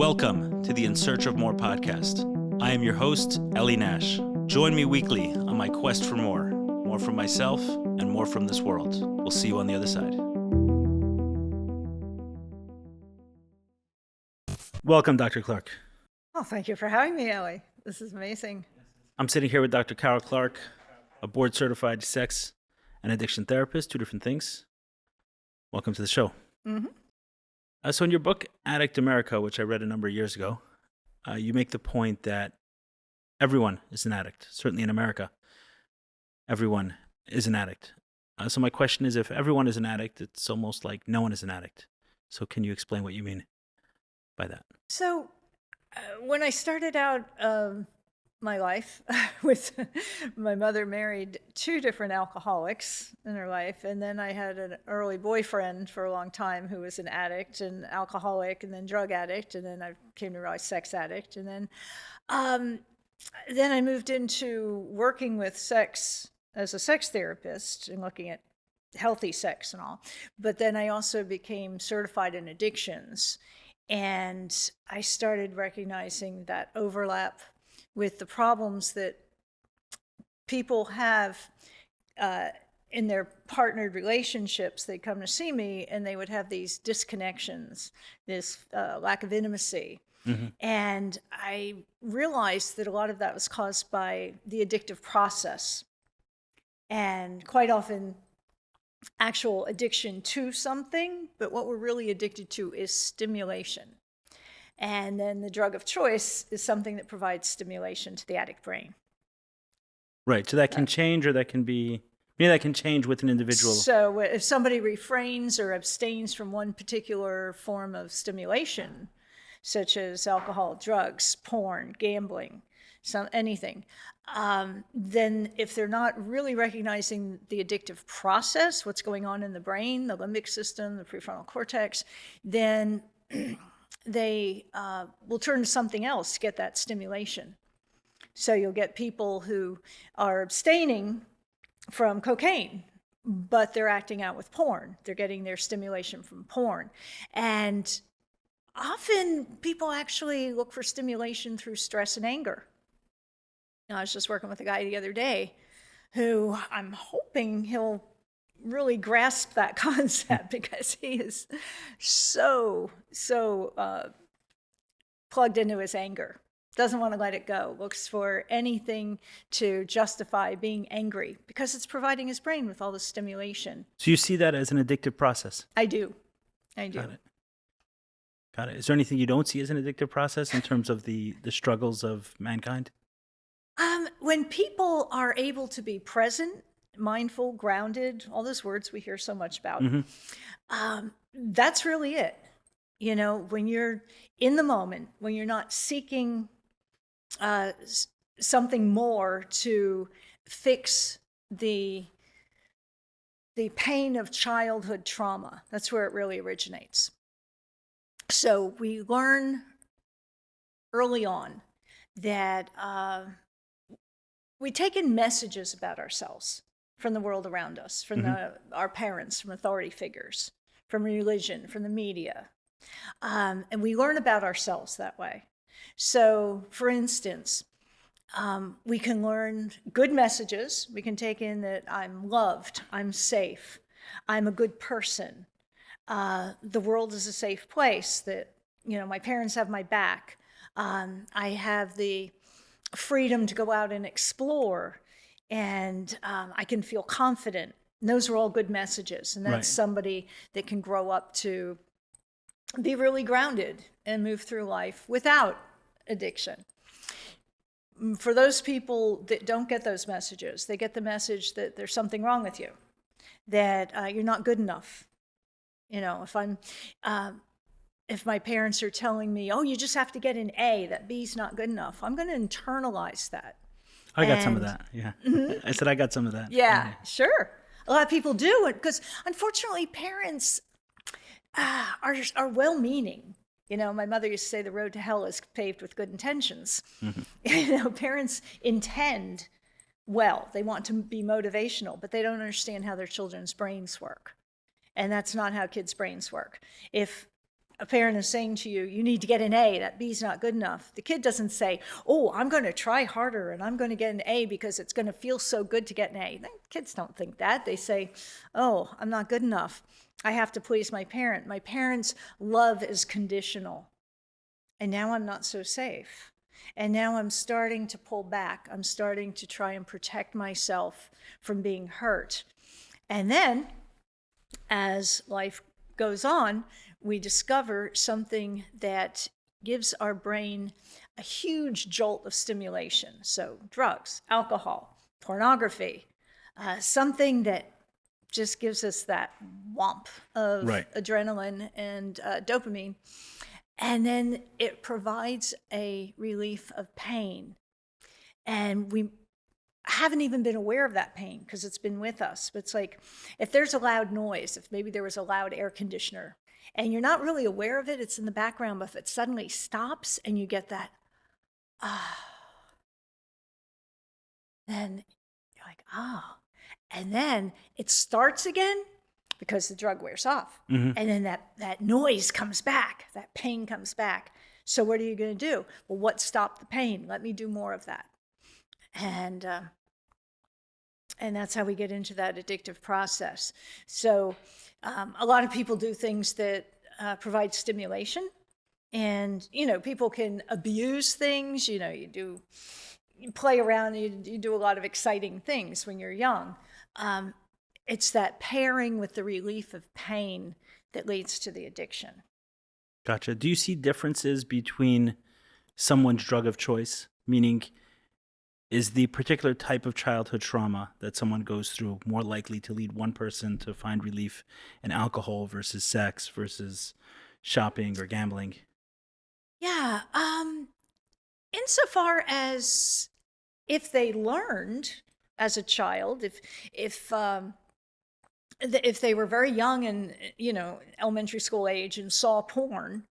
Welcome to the In Search of More podcast. I am your host, Eliyahu Nash. Join me weekly on my quest for more from myself and more from this world. We'll see you on the other side. Welcome, Dr. Clark. Oh, thank you for having me, Ellie. This is amazing. I'm sitting here with Dr. Carol Clark, a board-certified sex and addiction therapist, two different things. Welcome to the show. Mm-hmm. So in your book, Addict America, which I read a number of years ago, you make the point that everyone is an addict. Certainly in America, everyone is an addict. So my question is, if everyone is an addict, it's almost like no one is an addict. So can you explain what you mean by that? So when I started out my life with my mother married two different alcoholics in her life, and then I had an early boyfriend for a long time who was an addict and alcoholic and then drug addict, and then I came to realize sex addict, and then I moved into working with sex as a sex therapist and looking at healthy sex and all. But then I also became certified in addictions, and I started recognizing that overlap with the problems that people have in their partnered relationships. They'd come to see me and they would have these disconnections, this lack of intimacy. Mm-hmm. And I realized that a lot of that was caused by the addictive process, and quite often actual addiction to something, but what we're really addicted to is stimulation. And then the drug of choice is something that provides stimulation to the addict brain. Right. So that can change, or that can be, that can change with an individual. So if somebody refrains or abstains from one particular form of stimulation, such as alcohol, drugs, porn, gambling, anything, then if they're not really recognizing the addictive process, what's going on in the brain, the limbic system, the prefrontal cortex, then they will turn to something else to get that stimulation. So you'll get people who are abstaining from cocaine, but they're acting out with porn. They're getting their stimulation from porn. And often people actually look for stimulation through stress and anger. I was just working with a guy the other day who I'm hoping he'll really grasp that concept, because he is so plugged into his anger, doesn't want to let it go, looks for anything to justify being angry because it's providing his brain with all the stimulation. So you see that as an addictive process? I do. Got it. Is there anything you don't see as an addictive process in terms of the struggles of mankind? When people are able to be present, mindful, grounded, all those words we hear so much about, mm-hmm. That's really it. When you're in the moment, when you're not seeking something more to fix the pain of childhood trauma, that's where it really originates. So we learn early on that we take in messages about ourselves from the world around us, from mm-hmm. Our parents, from authority figures, from religion, from the media. And we learn about ourselves that way. So, for instance, we can learn good messages. We can take in that I'm loved, I'm safe, I'm a good person. The world is a safe place, that, my parents have my back. I have the freedom to go out and explore, and I can feel confident. And those are all good messages. And that's right. Somebody that can grow up to be really grounded and move through life without addiction. For those people that don't get those messages, they get the message that there's something wrong with you, that you're not good enough. If my parents are telling me, oh, you just have to get an A, that B's not good enough, I'm going to internalize that. I got some of that, yeah. Mm-hmm. I said I got some of that. Yeah, sure. A lot of people do, because unfortunately parents are well-meaning. My mother used to say the road to hell is paved with good intentions. Mm-hmm. Parents intend well. They want to be motivational, but they don't understand how their children's brains work. And that's not how kids' brains work. If a parent is saying to you, you need to get an A, that B's not good enough. The kid doesn't say, oh, I'm going to try harder and I'm going to get an A because it's going to feel so good to get an A. Kids don't think that. They say, oh, I'm not good enough. I have to please my parent. My parent's love is conditional. And now I'm not so safe. And now I'm starting to pull back. I'm starting to try and protect myself from being hurt. And then, as life goes on, we discover something that gives our brain a huge jolt of stimulation. So drugs, alcohol, pornography, something that just gives us that whomp of adrenaline and dopamine. And then it provides a relief of pain. And we haven't even been aware of that pain because it's been with us. But it's like, if there's a loud noise, if maybe there was a loud air conditioner, and you're not really aware of it, it's in the background, but if it suddenly stops and you get that, then you're like, and then it starts again because the drug wears off. And then that noise comes back, that pain comes back. So what are you going to do? Well, what stopped the pain? Let me do more of that. And that's how we get into that addictive process. So a lot of people do things that provide stimulation. And, people can abuse things. You play around, you do a lot of exciting things when you're young. It's that pairing with the relief of pain that leads to the addiction. Gotcha. Do you see differences between someone's drug of choice? Meaning, is the particular type of childhood trauma that someone goes through more likely to lead one person to find relief in alcohol versus sex versus shopping or gambling? Yeah. Insofar as if they learned as a child, if they were very young and, elementary school age and saw porn,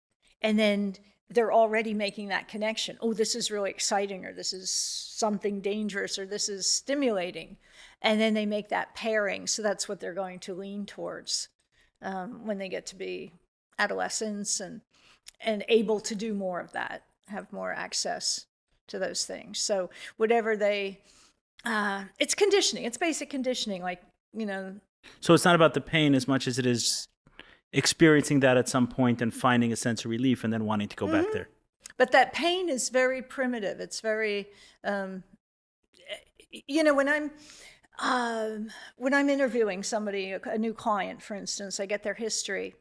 and then they're already making that connection. Oh, this is really exciting, or this is something dangerous, or this is stimulating. And then they make that pairing. So that's what they're going to lean towards when they get to be adolescents and able to do more of that, have more access to those things. So whatever it's conditioning. It's basic conditioning, So it's not about the pain as much as it is experiencing that at some point and finding a sense of relief and then wanting to go back there. But that pain is very primitive. It's very, when I'm interviewing somebody, a new client, for instance, I get their history.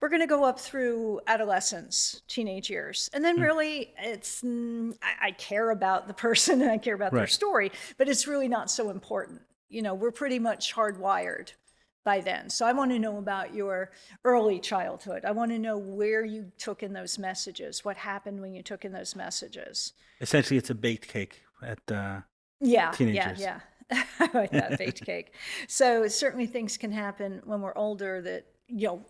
We're going to go up through adolescence, teenage years. And then really I care about the person and I care about their story, but it's really not so important. We're pretty much hardwired by then. So I want to know about your early childhood. I want to know where you took in those messages, what happened when you took in those messages. Essentially, it's a baked cake at teenagers. Yeah. I like that, baked cake. So certainly things can happen when we're older that,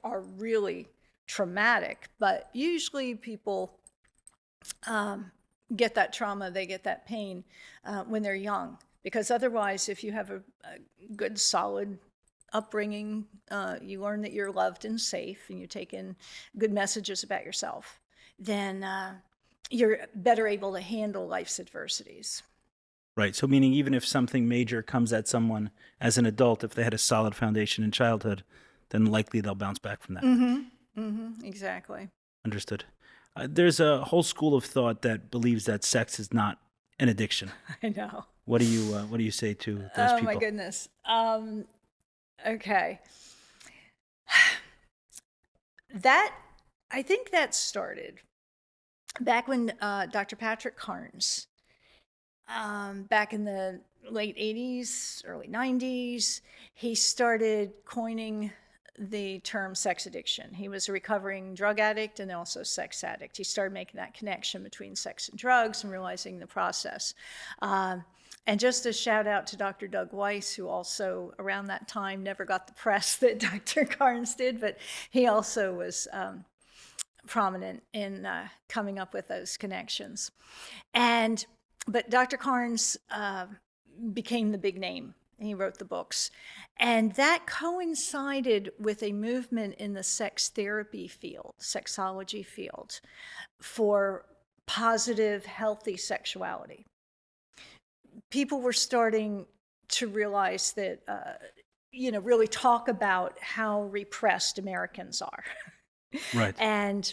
are really traumatic, but usually people get that trauma, they get that pain when they're young, because otherwise, if you have a good, solid upbringing, you learn that you're loved and safe, and you take in good messages about yourself, then you're better able to handle life's adversities. Right. So meaning even if something major comes at someone as an adult, if they had a solid foundation in childhood, then likely they'll bounce back from that. Exactly. Understood. There's a whole school of thought that believes that sex is not an addiction. I know. What do you say to those people? Oh my goodness. Okay. I think that started back when Dr. Patrick Carnes, back in the late 80s, early 90s, he started coining the term sex addiction. He was a recovering drug addict and also sex addict. He started making that connection between sex and drugs and realizing the process. And just a shout out to Dr. Doug Weiss, who also around that time never got the press that Dr. Carnes did, but he also was prominent in coming up with those connections. But Dr. Carnes became the big name and he wrote the books. And that coincided with a movement in the sex therapy field, sexology field, for positive, healthy sexuality. People were starting to realize that, really talk about how repressed Americans are. Right. And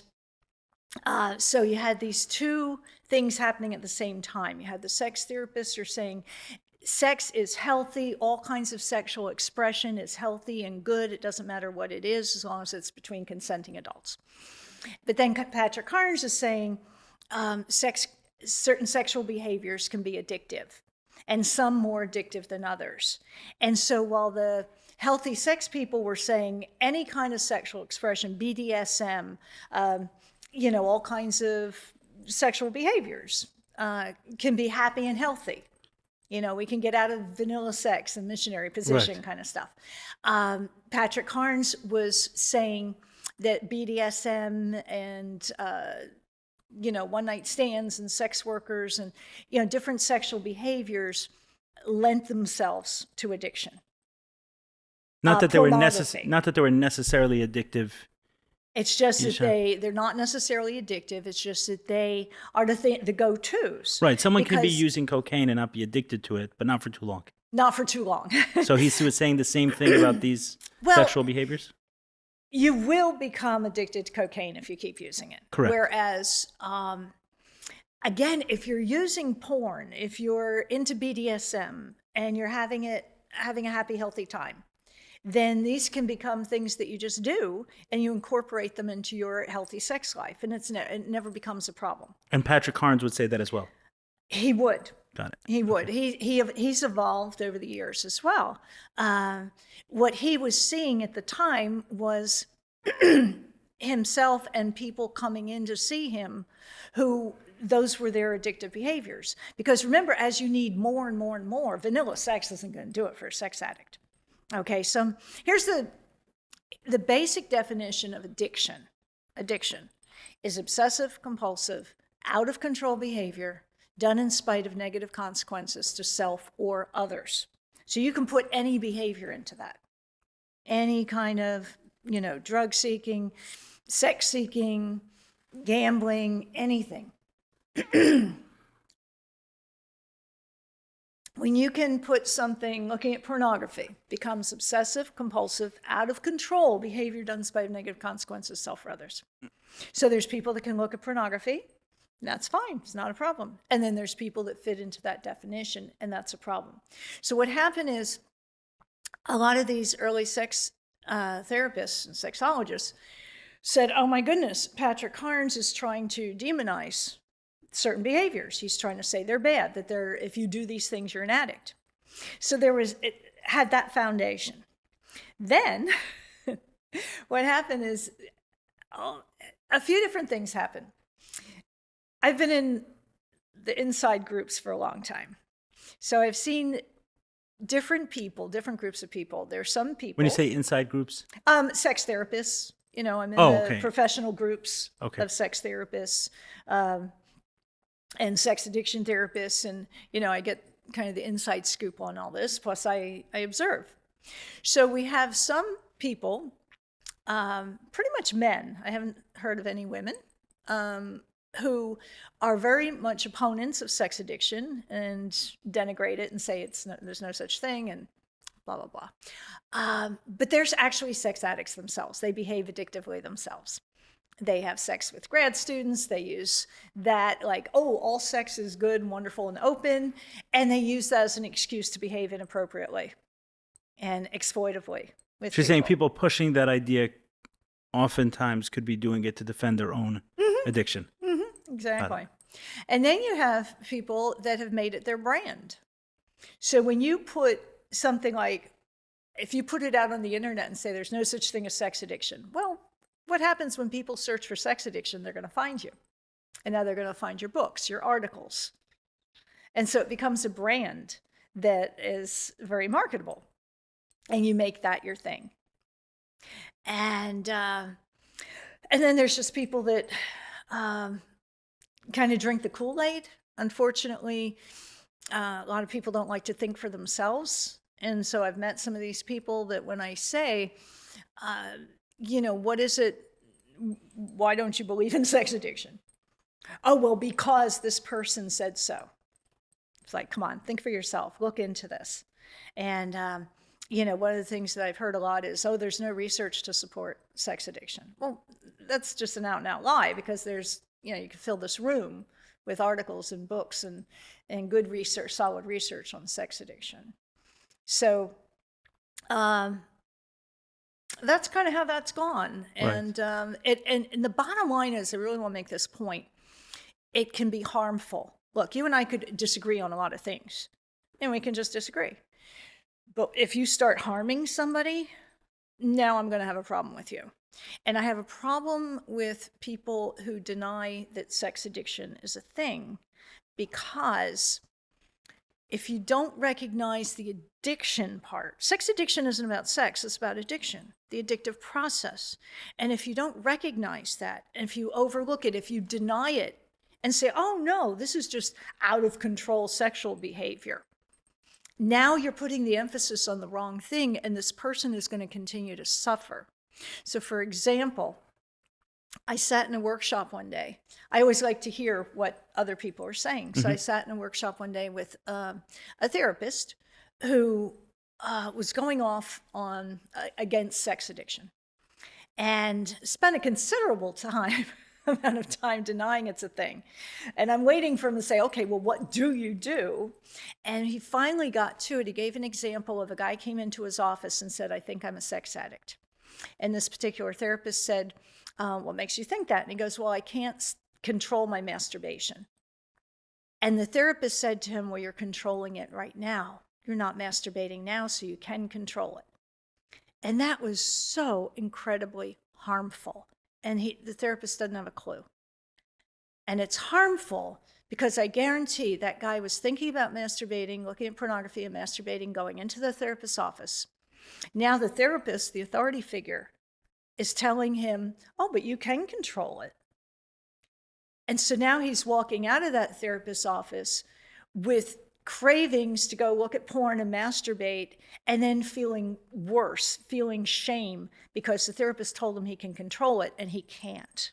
so you had these two things happening at the same time. You had the sex therapists who are saying sex is healthy, all kinds of sexual expression is healthy and good. It doesn't matter what it is as long as it's between consenting adults. But then Patrick Carnes is saying certain sexual behaviors can be addictive, and some more addictive than others. And so while the healthy sex people were saying any kind of sexual expression, BDSM, all kinds of sexual behaviors can be happy and healthy. We can get out of vanilla sex and missionary position kind of stuff. Patrick Carnes was saying that BDSM and, one-night stands and sex workers and, different sexual behaviors lent themselves to addiction. Not that they were necessarily addictive. It's just that they're not necessarily addictive. It's just that they are the go-tos. Right. Someone can be using cocaine and not be addicted to it, but not for too long. Not for too long. So he was saying the same thing about these sexual behaviors? You will become addicted to cocaine if you keep using it. Correct. Whereas, again, if you're using porn, if you're into BDSM and you're having a happy, healthy time, then these can become things that you just do and you incorporate them into your healthy sex life, and it never becomes a problem. And Patrick Carnes would say that as well. He would. Got it. He would. He's evolved over the years as well. What he was seeing at the time was himself and people coming in to see him who those were their addictive behaviors. Because remember, as you need more and more and more, vanilla sex isn't going to do it for a sex addict. Okay, so here's the basic definition of addiction. Addiction is obsessive, compulsive, out of control behavior done in spite of negative consequences to self or others. So you can put any behavior into that. Any kind of, drug seeking, sex seeking, gambling, anything. When you can put something, looking at pornography, becomes obsessive, compulsive, out of control behavior done in spite of negative consequences, self or others. So there's people that can look at pornography, and that's fine, it's not a problem. And then there's people that fit into that definition, and that's a problem. So what happened is a lot of these early sex therapists and sexologists said, oh my goodness, Patrick Carnes is trying to demonize certain behaviors. He's trying to say they're bad, that if you do these things, you're an addict. So it had that foundation. Then what happened is a few different things happened. I've been in the inside groups for a long time. So I've seen different groups of people. There's some people. When you say inside groups? Sex therapists. I'm in the professional groups of sex therapists. And sex addiction therapists, and I get kind of the inside scoop on all this, plus I observe. So we have some people, pretty much men, I haven't heard of any women, who are very much opponents of sex addiction and denigrate it and say there's no such thing and blah, blah, blah. But there's actually sex addicts themselves. They behave addictively themselves. They have sex with grad students. They use that like, all sex is good and wonderful and open. And they use that as an excuse to behave inappropriately and exploitively with She's saying people pushing that idea oftentimes could be doing it to defend their own addiction. Mm-hmm. Exactly. And then you have people that have made it their brand. So when you put something like, if you put it out on the internet and say there's no such thing as sex addiction, well, what happens when people search for sex addiction? They're going to find you. And now they're going to find your books, your articles. And so it becomes a brand that is very marketable. And you make that your thing. And then there's just people that kind of drink the Kool-Aid. Unfortunately, a lot of people don't like to think for themselves. And so I've met some of these people that when I say, what is it? Why don't you believe in sex addiction? Oh, well, because this person said so. It's like, come on, think for yourself. Look into this. And, one of the things that I've heard a lot is, oh, there's no research to support sex addiction. Well, that's just an out and out lie, because there's, you can fill this room with articles and books and good research, solid research on sex addiction. So that's kind of how that's gone. Right. And and the bottom line is, I really want to make this point, it can be harmful. Look, you and I could disagree on a lot of things, and we can just disagree. But if you start harming somebody, now I'm going to have a problem with you. And I have a problem with people who deny that sex addiction is a thing, because if you don't recognize the addiction part, sex addiction isn't about sex, it's about addiction, the addictive process. And if you don't recognize that, and if you overlook it, if you deny it and say, oh no, this is just out of control sexual behavior, now you're putting the emphasis on the wrong thing, and this person is going to continue to suffer. So for example, I sat in a workshop one day. I always like to hear what other people are saying. So I sat in a workshop one day with a therapist who was going off on against sex addiction, and spent a considerable amount of time denying it's a thing. And I'm waiting for him to say, okay, well, what do you do? And he finally got to it. He gave an example of a guy came into his office and said, I think I'm a sex addict. And this particular therapist said, what makes you think that? And he goes, well, I can't control my masturbation. And the therapist said to him, well, you're controlling it right now. You're not masturbating now, so you can control it. And that was so incredibly harmful. And the therapist doesn't have a clue. And it's harmful because I guarantee that guy was thinking about masturbating, looking at pornography and masturbating, going into the therapist's office. Now the therapist, the authority figure, is telling him, oh, but you can control it. And so now he's walking out of that therapist's office with cravings to go look at porn and masturbate, and then feeling worse, feeling shame, because the therapist told him he can control it and he can't.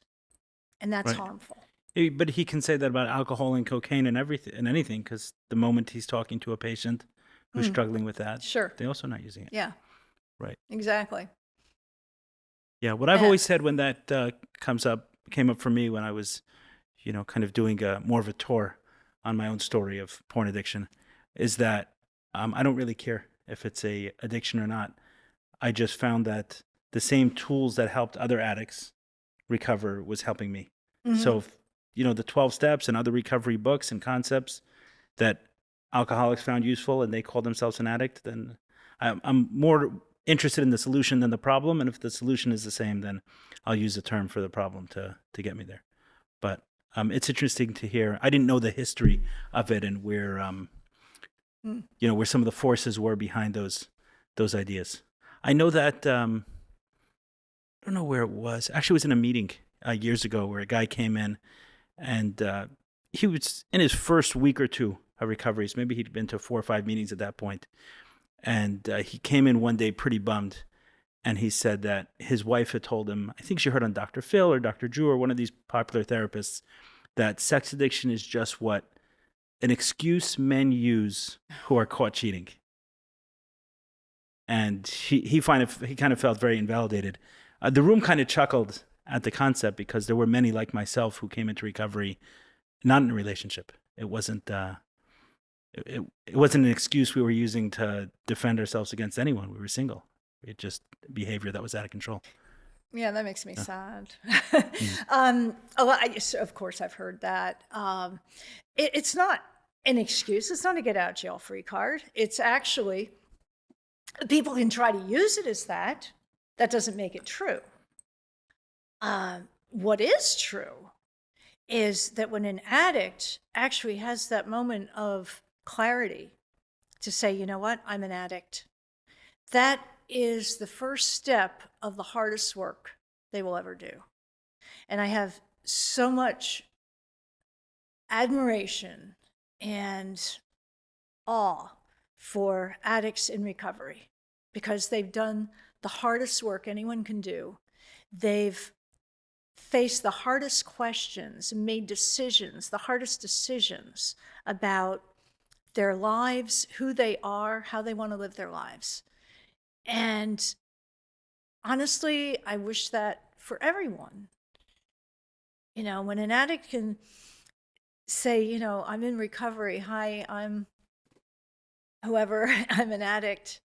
And that's harmful. But he can say that about alcohol and cocaine and everything and anything, because the moment he's talking to a patient who's struggling with that, sure, they're also not using it. Yeah. Right. Exactly. Yeah. What I've always said when that came up for me when I was, kind of doing more of a tour on my own story of porn addiction, is that I don't really care if it's a addiction or not. I just found that the same tools that helped other addicts recover was helping me. So, the 12 steps and other recovery books and concepts that alcoholics found useful and they call themselves an addict, then I'm more interested in the solution than the problem. And if the solution is the same, then I'll use the term for the problem to get me there. But it's interesting to hear. I didn't know the history of it and where, where some of the forces were behind those ideas. I know that, I don't know where it was. Actually, it was in a meeting years ago where a guy came in and he was in his first week or two of recoveries. Maybe he'd been to 4 or 5 meetings at that point. And he came in one day pretty bummed. And he said that his wife had told him, I think she heard on Dr. Phil or Dr. Drew or one of these popular therapists, that sex addiction is just what an excuse men use who are caught cheating. And he kind of felt very invalidated. The room kind of chuckled at the concept because there were many like myself who came into recovery not in a relationship. It wasn't it wasn't an excuse we were using to defend ourselves against anyone. We were single. It just behavior that was out of control. Yeah, that makes me sad. Of course, I've heard that. It's not an excuse. It's not a get out jail free card. It's actually, people can try to use it as that. That doesn't make it true. What is true is that when an addict actually has that moment of clarity to say, you know what, I'm an addict, that is the first step of the hardest work they will ever do. And I have so much admiration and awe for addicts in recovery because they've done the hardest work anyone can do. They've faced the hardest questions and made decisions, the hardest decisions about their lives, who they are, how they want to live their lives. And honestly, I wish that for everyone. You know, when an addict can say, you know, I'm in recovery, hi, I'm whoever, I'm an addict.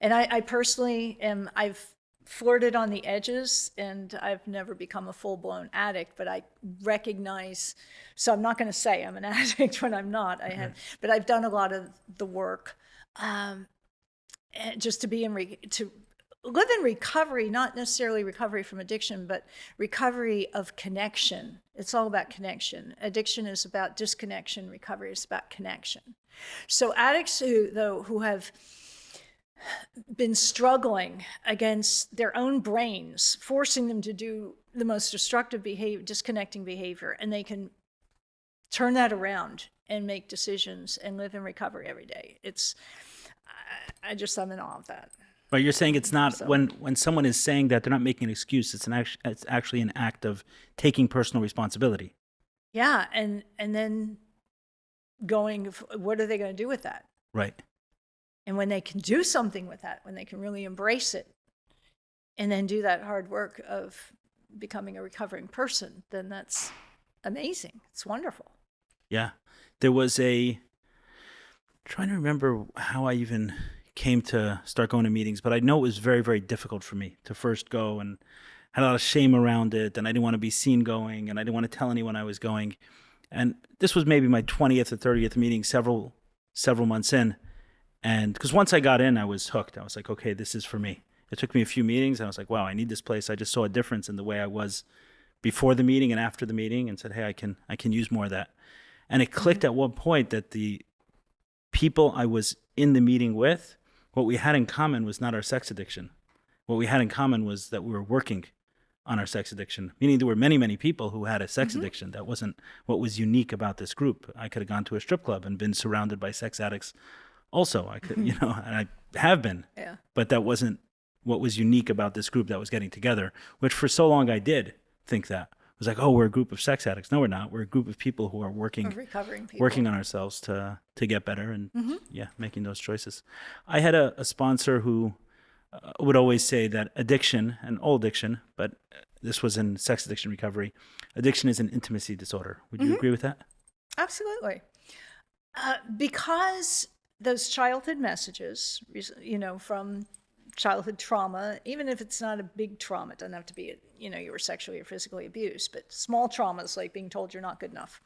And I personally am, I've flirted on the edges and I've never become a full-blown addict, but I recognize, so I'm not going to say I'm an addict when I'm not. I have, but I've done a lot of the work and just to be to live in recovery, not necessarily recovery from addiction, but recovery of connection. It's all about connection. Addiction is about disconnection. Recovery is about connection. So addicts who have been struggling against their own brains, forcing them to do the most destructive behavior, disconnecting behavior, and they can turn that around and make decisions and live in recovery every day. I'm in awe of that. But you're saying it's not, when someone is saying that, they're not making an excuse. It's actually an act of taking personal responsibility. Yeah, and then going, what are they going to do with that? Right. And when they can do something with that, when they can really embrace it, and then do that hard work of becoming a recovering person, then that's amazing. It's wonderful. Yeah. There was trying to remember how I even came to start going to meetings, but I know it was very, very difficult for me to first go, and had a lot of shame around it, and I didn't want to be seen going, and I didn't want to tell anyone I was going. And this was maybe my 20th or 30th meeting several months in. And because once I got in, I was hooked. I was like, okay, this is for me. It took me a few meetings, and I was like, wow, I need this place. I just saw a difference in the way I was before the meeting and after the meeting, and said, hey, I can use more of that. And it clicked at one point that the people I was in the meeting with, what we had in common was not our sex addiction. What we had in common was that we were working on our sex addiction, meaning there were many, many people who had a sex addiction. That wasn't what was unique about this group. I could have gone to a strip club and been surrounded by sex addicts also. I could, and I have been, but that wasn't what was unique about this group that was getting together, which for so long I did think that. It was like, oh, we're a group of sex addicts. No, we're not. We're a group of people who are working on ourselves to get better and making those choices. I had a sponsor who would always say that addiction, and all addiction, but this was in sex addiction recovery, addiction is an intimacy disorder. Would you agree with that? Absolutely. Because those childhood messages, from childhood trauma, even if it's not a big trauma, it doesn't have to be, you were sexually or physically abused, but small traumas like being told you're not good enough.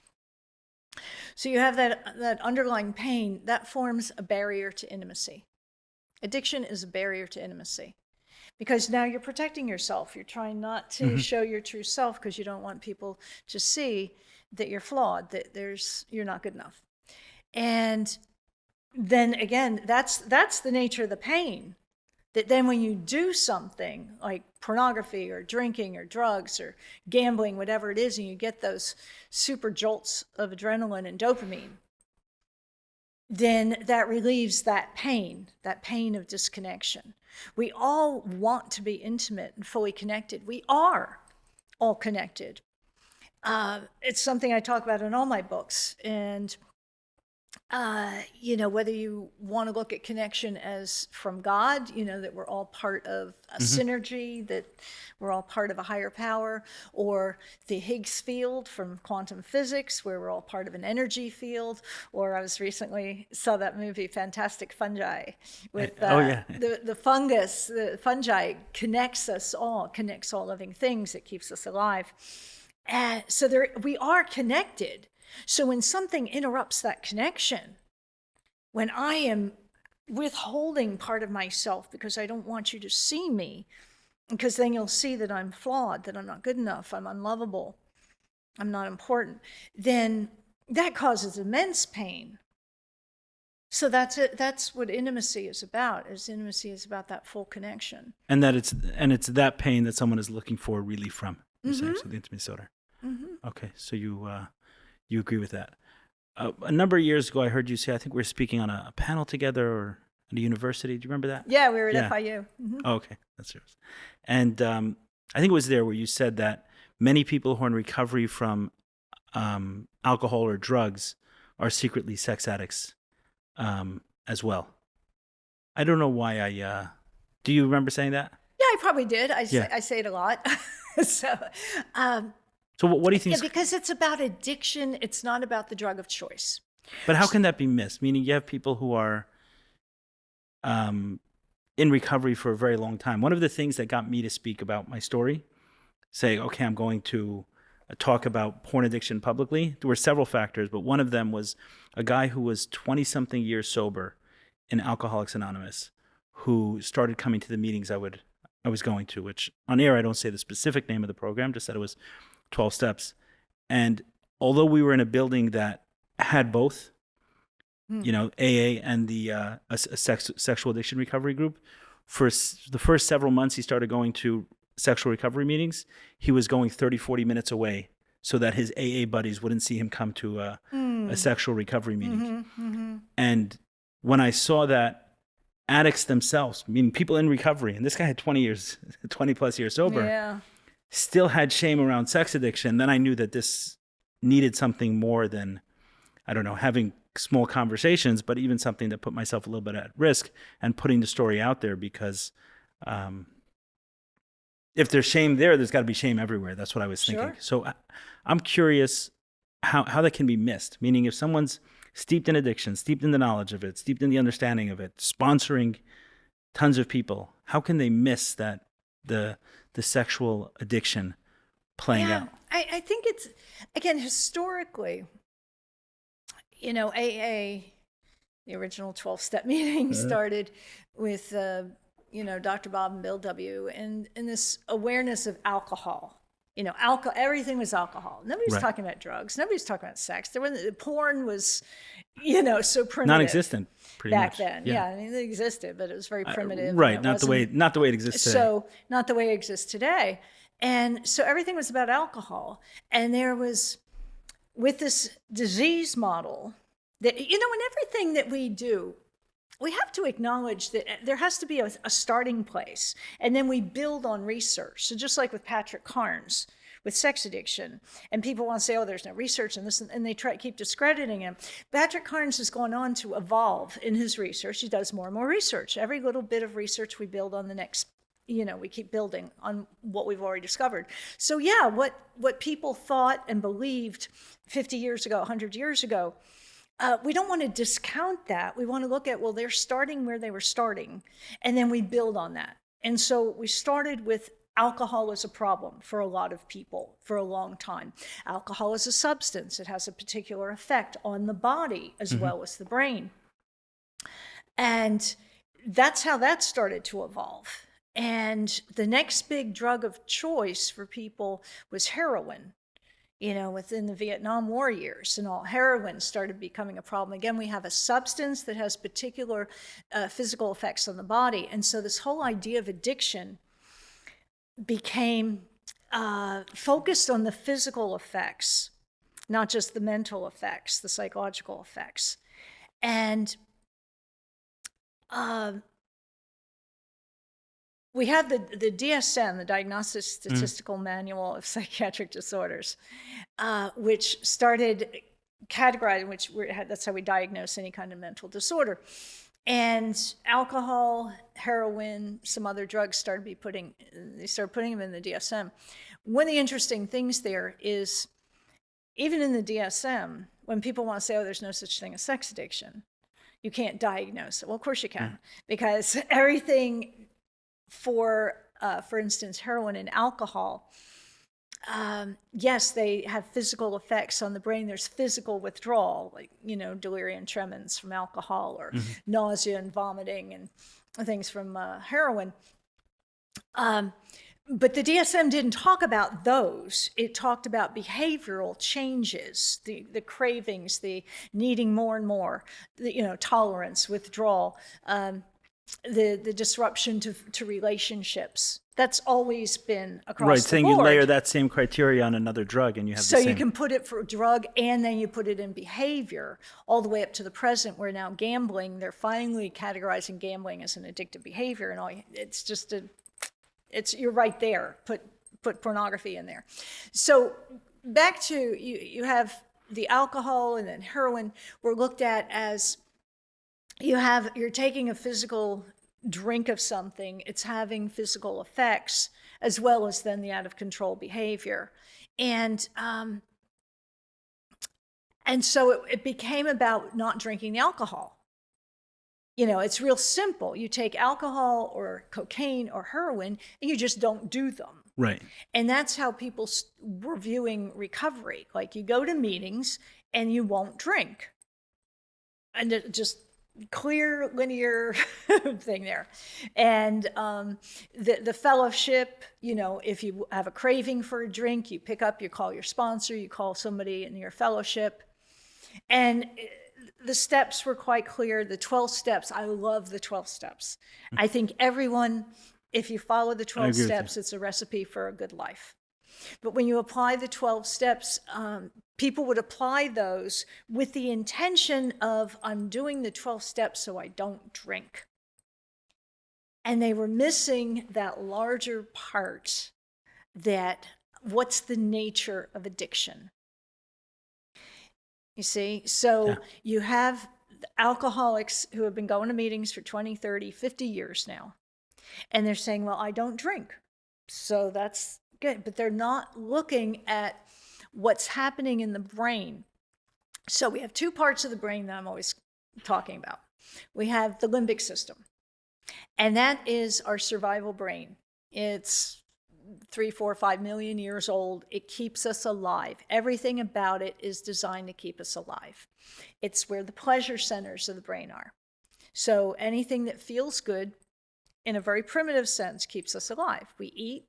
So you have that underlying pain that forms a barrier to intimacy. Addiction is a barrier to intimacy because now you're protecting yourself. You're trying not to show your true self because you don't want people to see that you're flawed, that you're not good enough. And then again, that's the nature of the pain. That then when you do something like pornography or drinking or drugs or gambling, whatever it is, and you get those super jolts of adrenaline and dopamine, then that relieves that pain of disconnection. We all want to be intimate and fully connected. We are all connected. It's something I talk about in all my books. And whether you want to look at connection as from God, that we're all part of a synergy, that we're all part of a higher power, or the Higgs field from quantum physics, where we're all part of an energy field, or I was recently saw that movie, Fantastic Fungi, with the fungus, the fungi connects us all, connects all living things, it keeps us alive. And so we are connected. So when something interrupts that connection, when I am withholding part of myself because I don't want you to see me, because then you'll see that I'm flawed, that I'm not good enough, I'm unlovable, I'm not important, then that causes immense pain. So that's it. That's what intimacy is about. Intimacy is about that full connection. And it's that pain that someone is looking for relief from. You're saying, so the intimacy disorder. Okay, so you agree with that. A number of years ago, I heard you say, I think we were speaking on a panel together or at a university. Do you remember that? Yeah, we were at Yeah. FIU. Oh, okay, that's yours. And I think it was there where you said that many people who are in recovery from alcohol or drugs are secretly sex addicts as well. I don't know why do you remember saying that? Yeah, I probably did. Yeah. I say it a lot. So, So what do you think? yeah, because it's about addiction. It's not about the drug of choice. But how can that be missed? Meaning you have people who are in recovery for a very long time. One of the things that got me to speak about my story, say, okay, I'm going to talk about porn addiction publicly, there were several factors, but one of them was a guy who was 20-something years sober in Alcoholics Anonymous, who started coming to the meetings I was going to, which on air I don't say the specific name of the program, just that it was 12 steps. And although we were in a building that had both, AA and the sexual addiction recovery group, for the first several months he started going to sexual recovery meetings, he was going 30, 40 minutes away so that his AA buddies wouldn't see him come to a sexual recovery meeting. And when I saw that addicts themselves, meaning people in recovery, and this guy had 20 plus years sober, still had shame around sex addiction, then I knew that this needed something more than, I don't know, having small conversations, but even something that put myself a little bit at risk and putting the story out there, because if there's shame there's got to be shame everywhere. That's what I was thinking. So I'm curious how that can be missed, meaning if someone's steeped in addiction, steeped in the knowledge of it, steeped in the understanding of it, sponsoring tons of people, how can they miss that the sexual addiction playing out? I think it's, again, historically, AA, the original 12-step meeting, started with, Dr. Bob and Bill W. and this awareness of alcohol. Everything was alcohol. Nobody was talking about drugs. Nobody was talking about sex. Porn was, so primitive. Non-existent, pretty back much. then. Yeah, I mean, it existed, but it was very primitive. Right, not the way it exists today. So not the way it exists today. And so everything was about alcohol. And there was, with this disease model, that, in everything that we do, we have to acknowledge that there has to be a starting place, and then we build on research. So just like with Patrick Carnes with sex addiction, and people want to say, oh, there's no research in this, and they keep discrediting him. Patrick Carnes has gone on to evolve in his research. He does more and more research. Every little bit of research we build on the next, we keep building on what we've already discovered. So yeah, what people thought and believed 50 years ago, 100 years ago, we don't want to discount that. We want to look at, well, they're starting where they were starting, and then we build on that. And so we started with alcohol as a problem for a lot of people for a long time. Alcohol is a substance. It has a particular effect on the body as well as the brain. And that's how that started to evolve. And the next big drug of choice for people was heroin. Within the Vietnam War years and all, heroin started becoming a problem. Again, we have a substance that has particular physical effects on the body. And so this whole idea of addiction became focused on the physical effects, not just the mental effects, the psychological effects. And we have the DSM, the Diagnostic Statistical Manual of Psychiatric Disorders, which started categorizing, that's how we diagnose any kind of mental disorder. And alcohol, heroin, some other drugs started putting them in the DSM. One of the interesting things there is, even in the DSM, when people want to say, oh, there's no such thing as sex addiction, you can't diagnose it. Well, of course you can, because everything, for instance, heroin and alcohol, yes, they have physical effects on the brain. There's physical withdrawal, like, delirium tremens from alcohol, or nausea and vomiting and things from heroin. But the DSM didn't talk about those. It talked about behavioral changes, the cravings, the needing more and more, tolerance, withdrawal. the disruption to relationships. That's always been across Right, the saying board. you layer that same criteria on another drug and you have So the same. you can put it for drug and then you put it in behavior all the way up to the present where now gambling, they're finally categorizing gambling as an addictive behavior. And it's just you're right there. Put pornography in there. So back to, you have the alcohol and then heroin were looked at as you're taking a physical drink of something, it's having physical effects as well as then the out of control behavior. And so it became about not drinking the alcohol. It's real simple. You take alcohol or cocaine or heroin and you just don't do them. Right. And that's how people were viewing recovery. Like you go to meetings and you won't drink. And it just clear linear thing there. And the fellowship, if you have a craving for a drink, you pick up, you call your sponsor, you call somebody in your fellowship. And the steps were quite clear. The 12 steps, I love the 12 steps. I think everyone, if you follow the 12 steps, it's a recipe for a good life. But when you apply the 12 steps, people would apply those with the intention of, I'm doing the 12 steps so I don't drink. And they were missing that larger part, that what's the nature of addiction? You see? So you have alcoholics who have been going to meetings for 20, 30, 50 years now. And they're saying, well, I don't drink. So that's good. But they're not looking at what's happening in the brain. So we have two parts of the brain that I'm always talking about. We have the limbic system, and that is our survival brain. It's 3, 4, 5 million years old. It keeps us alive. Everything about it is designed to keep us alive. It's where the pleasure centers of the brain are. So anything that feels good, in a very primitive sense, keeps us alive. We eat,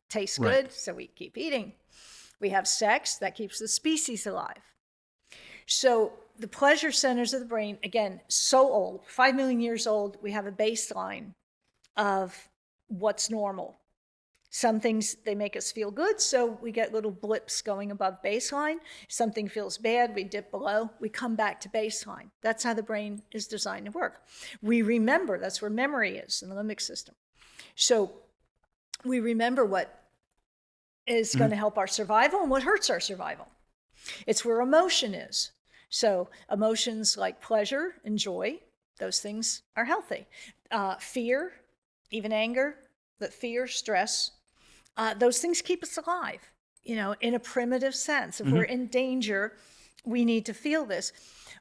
tastes good, so we keep eating. We have sex, that keeps the species alive. So the pleasure centers of the brain, again, so old, 5 million years old, we have a baseline of what's normal. Some things, they make us feel good, so we get little blips going above baseline. If something feels bad, we dip below, we come back to baseline. That's how the brain is designed to work. We remember, that's where memory is in the limbic system. So we remember what is going to help our survival and what hurts our survival. It's where emotion is. So emotions like pleasure and joy, those things are healthy. Fear, even anger, but fear, stress, those things keep us alive, in a primitive sense. If we're in danger, we need to feel this.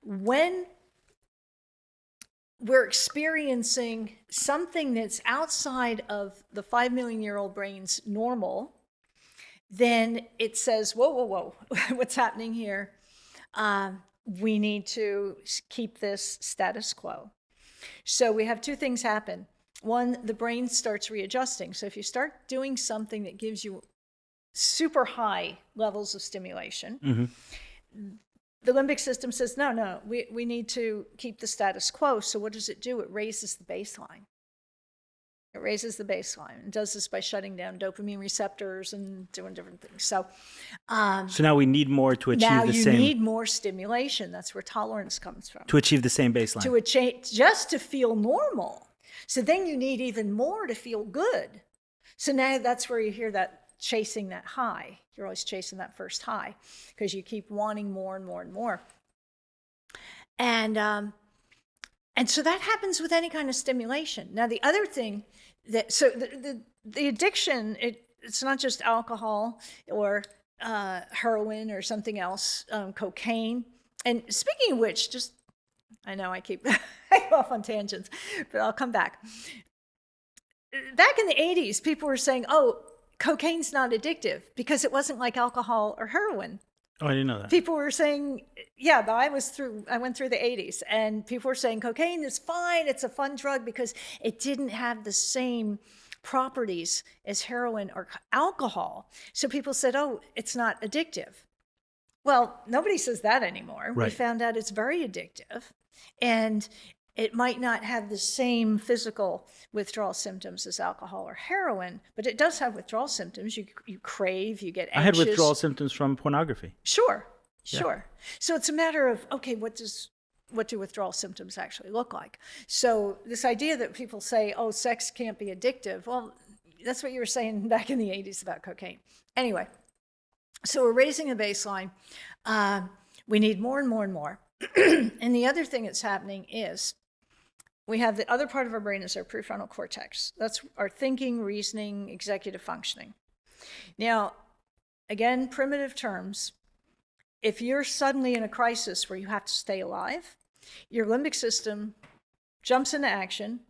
When we're experiencing something that's outside of the 5 million year old brain's normal, then it says, whoa, what's happening here? We need to keep this status quo. So we have two things happen. One, the brain starts readjusting. So if you start doing something that gives you super high levels of stimulation, the limbic system says, no, we need to keep the status quo. So what does it do? It raises the baseline. It raises the baseline. It does this by shutting down dopamine receptors and doing different things. So now we need more to achieve now the you same. need more stimulation. That's where tolerance comes from. To achieve the same baseline. Just to feel normal. So then you need even more to feel good. So now that's where you hear that chasing that high. You're always chasing that first high because you keep wanting more and more and more. And so that happens with any kind of stimulation. Now the other thing so the addiction, it's not just alcohol or heroin or something else, cocaine. And speaking of which, I know I keep off on tangents, but I'll come back. Back in the 80s, people were saying, cocaine's not addictive because it wasn't like alcohol or heroin. Oh, I didn't know that. People were saying, but I went through the 80s, and people were saying cocaine is fine, it's a fun drug because it didn't have the same properties as heroin or alcohol. So people said, it's not addictive. Well, nobody says that anymore. Right. We found out it's very addictive. And It might not have the same physical withdrawal symptoms as alcohol or heroin, but it does have withdrawal symptoms. You crave, you get anxious. I had withdrawal symptoms from pornography. Sure. So it's a matter of, okay, what do withdrawal symptoms actually look like? So this idea that people say, oh, sex can't be addictive, well, that's what you were saying back in the 80s about cocaine. Anyway, so we're raising a baseline. We need more and more and more. And the other thing that's happening is we have the other part of our brain is our prefrontal cortex. That's our thinking, reasoning, executive functioning. Now, again, primitive terms. If you're suddenly in a crisis where you have to stay alive, your limbic system jumps into action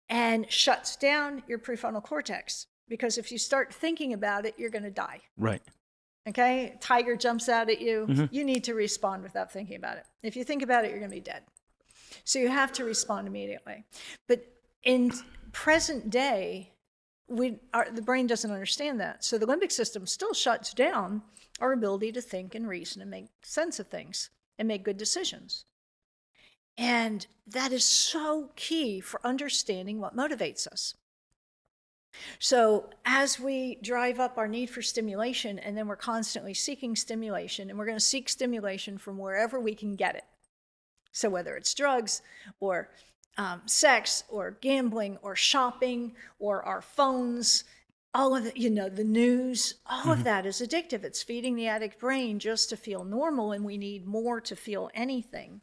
and shuts down your prefrontal cortex. Because if you start thinking about it, you're going to die. Right. Okay? Tiger jumps out at you. You need to respond without thinking about it. If you think about it, you're going to be dead. So you have to respond immediately. But in present day, the brain doesn't understand that. So the limbic system still shuts down our ability to think and reason and make sense of things and make good decisions. And that is so key for understanding what motivates us. So as we drive up our need for stimulation, and then we're constantly seeking stimulation, and we're going to seek stimulation from wherever we can get it. So whether it's drugs or sex or gambling or shopping or our phones, all of it, the news, all of that is addictive. It's feeding the addict brain just to feel normal, and we need more to feel anything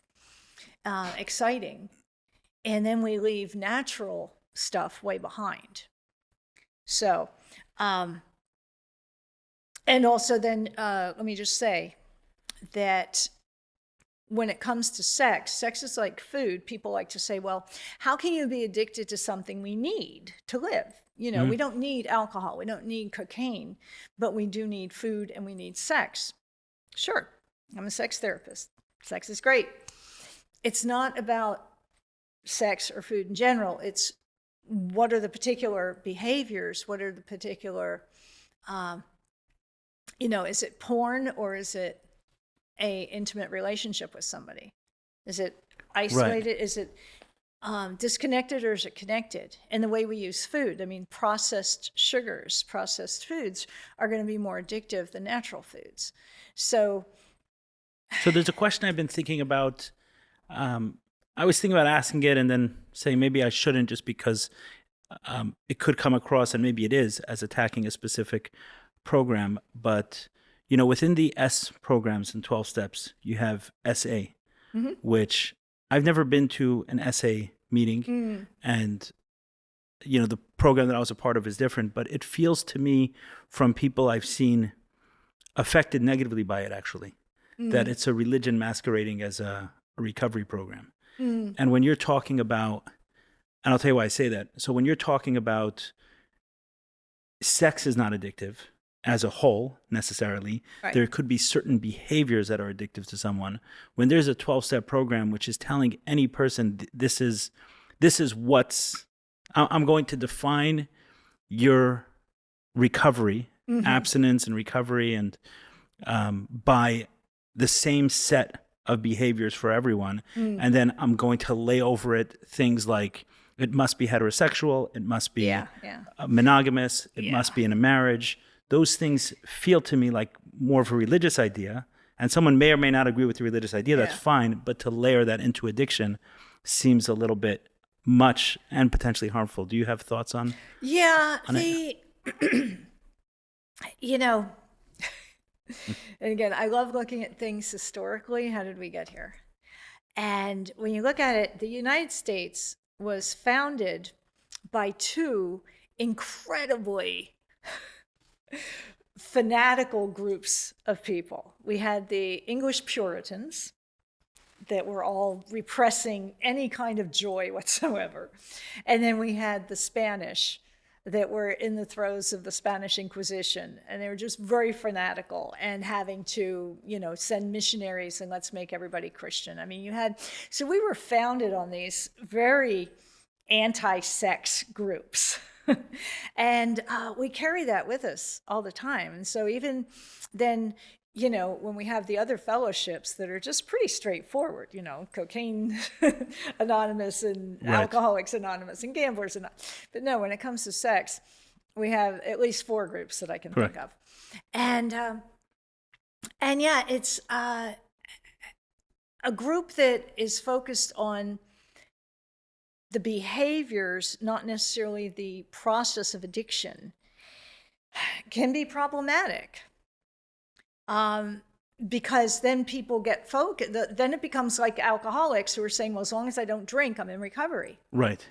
exciting. And then we leave natural stuff way behind. So, and also then, let me just say that when it comes to sex is like food. People like to say, well, how can you be addicted to something we need to live? We don't need alcohol, we don't need cocaine, but we do need food and we need sex. Sure, I'm a sex therapist. Sex is great. It's not about sex or food in general. It's what are the particular behaviors? What are the particular, is it porn or is it a intimate relationship with somebody? Is it isolated? Right. Is it disconnected or is it connected? And the way we use food, processed sugars, processed foods are going to be more addictive than natural foods. So there's a question I've been thinking about. I was thinking about asking it and then saying maybe I shouldn't, just because it could come across, and maybe it is, as attacking a specific program. But, within the S programs in 12 steps, you have SA, which I've never been to an SA meeting. And, the program that I was a part of is different. But it feels to me, from people I've seen affected negatively by it, actually, that it's a religion masquerading as a recovery program. And when you're talking about, and I'll tell you why I say that. So when you're talking about sex is not addictive as a whole necessarily, right. There could be certain behaviors that are addictive to someone. When there's a 12-step program which is telling any person this is what's, I'm going to define your recovery, abstinence and recovery, and by the same set of behaviors for everyone. And then I'm going to lay over it things like it must be heterosexual, it must be monogamous, it must be in a marriage. Those things feel to me like more of a religious idea. And someone may or may not agree with the religious idea, that's fine. But to layer that into addiction seems a little bit much and potentially harmful. Do you have thoughts on it? And again, I love looking at things historically. How did we get here? And when you look at it, the United States was founded by two incredibly fanatical groups of people. We had the English Puritans that were all repressing any kind of joy whatsoever. And then we had the Spanish that were in the throes of the Spanish Inquisition, and they were just very fanatical and having to, send missionaries and let's make everybody Christian. So we were founded on these very anti-sex groups. And we carry that with us all the time. And so even then, when we have the other fellowships that are just pretty straightforward, Cocaine Anonymous and Right. Alcoholics Anonymous and Gamblers Anonymous. But no, when it comes to sex, we have at least 4 groups that I can Correct. think of. And yeah, it's a group that is focused on the behaviors, not necessarily the process of addiction, can be problematic. Because then people get focused, then it becomes like alcoholics who are saying, well, as long as I don't drink, I'm in recovery. Right.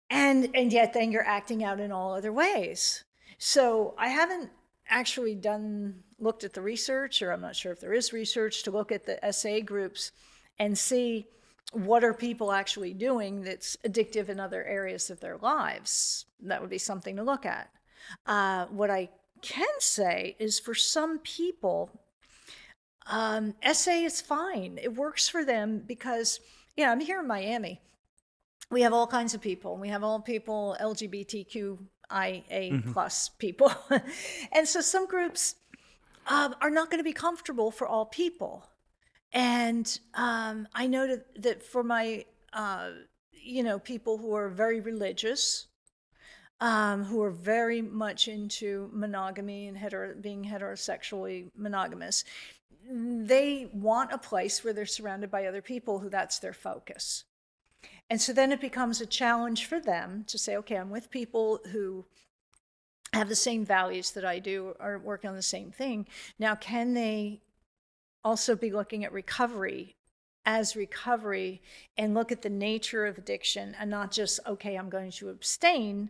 And yet then you're acting out in all other ways. So I haven't actually looked at the research, or I'm not sure if there is research to look at the SA groups and see what are people actually doing that's addictive in other areas of their lives. That would be something to look at. What I can say is for some people, SA is fine. It works for them because, I'm here in Miami. We have all kinds of people. We have all people, LGBTQIA plus people. And so some groups are not going to be comfortable for all people. And I know that for my, people who are very religious, who are very much into monogamy and being heterosexually monogamous, they want a place where they're surrounded by other people who that's their focus. And so then it becomes a challenge for them to say, okay, I'm with people who have the same values that I do, are working on the same thing. Now, can they also be looking at recovery as recovery and look at the nature of addiction and not just, okay, I'm going to abstain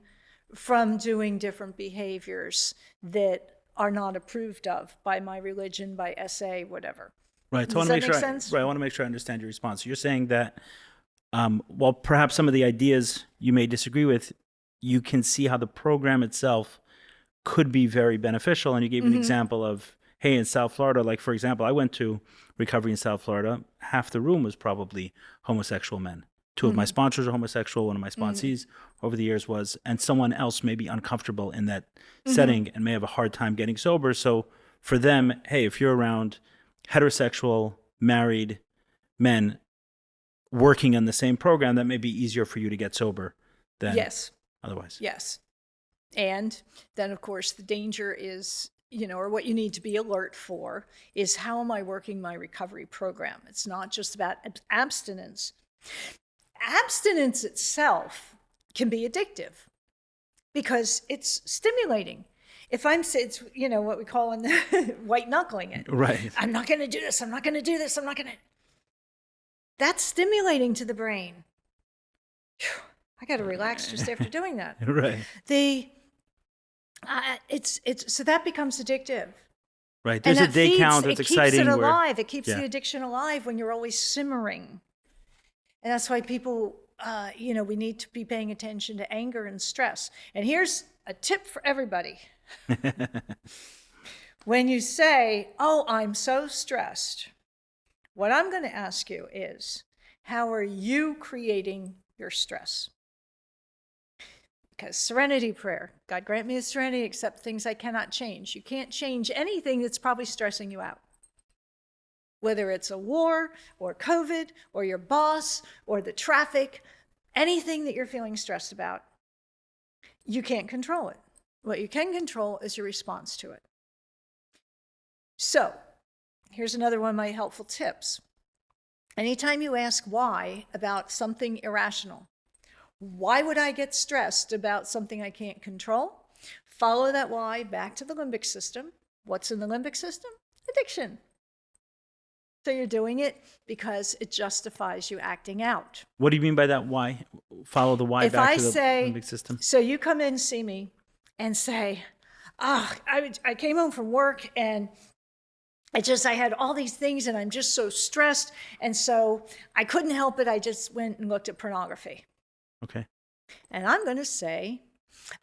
from doing different behaviors that are not approved of by my religion, by SA, whatever. Right. So Does that make sense? Right. I want to make sure I understand your response. So you're saying that while perhaps some of the ideas you may disagree with, you can see how the program itself could be very beneficial. And you gave an example of, hey, in South Florida, like, for example, I went to recovery in South Florida. Half the room was probably homosexual men. 2 of my sponsors are homosexual. One of my sponsees over the years was, and someone else may be uncomfortable in that setting and may have a hard time getting sober. So for them, hey, if you're around heterosexual, married men working on the same program, that may be easier for you to get sober than otherwise. Yes. And then, of course, the danger is, or what you need to be alert for is, how am I working my recovery program? It's not just about abstinence. Abstinence itself can be addictive because it's stimulating. If it's, what we call in the white knuckling it. Right. I'm not going to do this. I'm not going to do this. I'm not going to. That's stimulating to the brain. Whew, I got to relax just after doing that. Right. So that becomes addictive. Right. There's a day count that's exciting. It keeps it alive. It keeps the addiction alive when you're always simmering. And that's why people, we need to be paying attention to anger and stress. And here's a tip for everybody. When you say, oh, I'm so stressed, what I'm going to ask you is, how are you creating your stress? Because serenity prayer, God grant me a serenity except things I cannot change. You can't change anything that's probably stressing you out. Whether it's a war or COVID or your boss or the traffic, anything that you're feeling stressed about, you can't control it. What you can control is your response to it. So here's another one of my helpful tips. Anytime you ask why about something irrational, why would I get stressed about something I can't control? Follow that why back to the limbic system. What's in the limbic system? Addiction. So you're doing it because it justifies you acting out. What do you mean by that? Why? Follow the why back to the limbic system? So you come in and see me and say, I came home from work and I had all these things and I'm just so stressed. And so I couldn't help it. I just went and looked at pornography. Okay. And I'm going to say,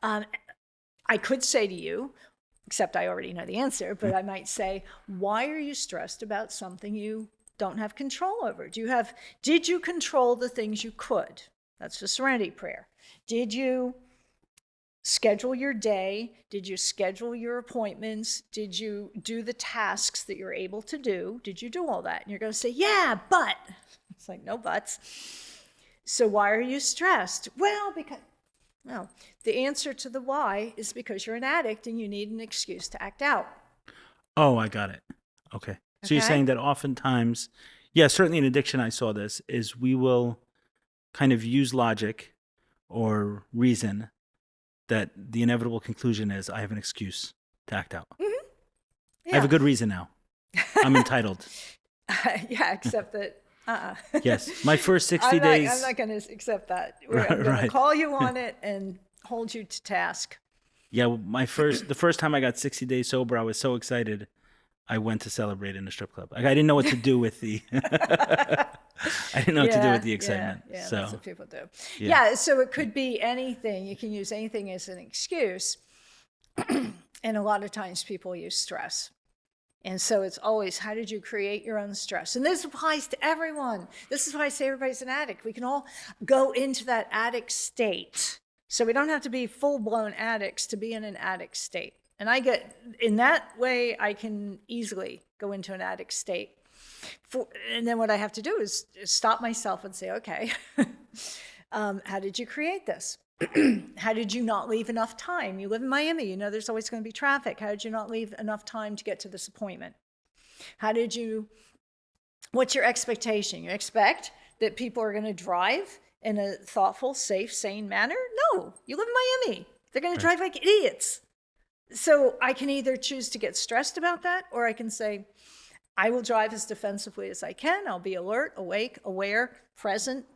I could say to you, except I already know the answer, but I might say, why are you stressed about something you don't have control over? Did you control the things you could? That's the serenity prayer. Did you schedule your day? Did you schedule your appointments? Did you do the tasks that you're able to do? Did you do all that? And you're going to say, yeah, but. It's like, no buts. So why are you stressed? Well, the answer to the why is because you're an addict and you need an excuse to act out. Oh, I got it. Okay. So you're saying that oftentimes, yeah, certainly in addiction, I saw this, is we will kind of use logic or reason that the inevitable conclusion is I have an excuse to act out. Mm-hmm. Yeah. I have a good reason now. I'm entitled. Yeah, except that, Yes. My first 60 days. I'm not going to accept that. I'm going to call you on it and hold you to task. Yeah, the first time I got 60 days sober, I was so excited. I went to celebrate in a strip club. Like I didn't know what to do with the excitement. Yeah, so, that's what people do. Yeah, so it could be anything. You can use anything as an excuse. And a lot of times people use stress. And so it's always, how did you create your own stress? And this applies to everyone. This is why I say everybody's an addict. We can all go into that addict state. So we don't have to be full-blown addicts to be in an addict state. And in that way, I can easily go into an addict state. And then what I have to do is stop myself and say, okay, how did you create this? How did you not leave enough time? You live in Miami, you know there's always going to be traffic. How did you not leave enough time to get to this appointment? What's your expectation? You expect that people are going to drive in a thoughtful, safe, sane manner? No, you live in Miami. They're going to drive like idiots. So I can either choose to get stressed about that, or I can say, I will drive as defensively as I can. I'll be alert, awake, aware, present.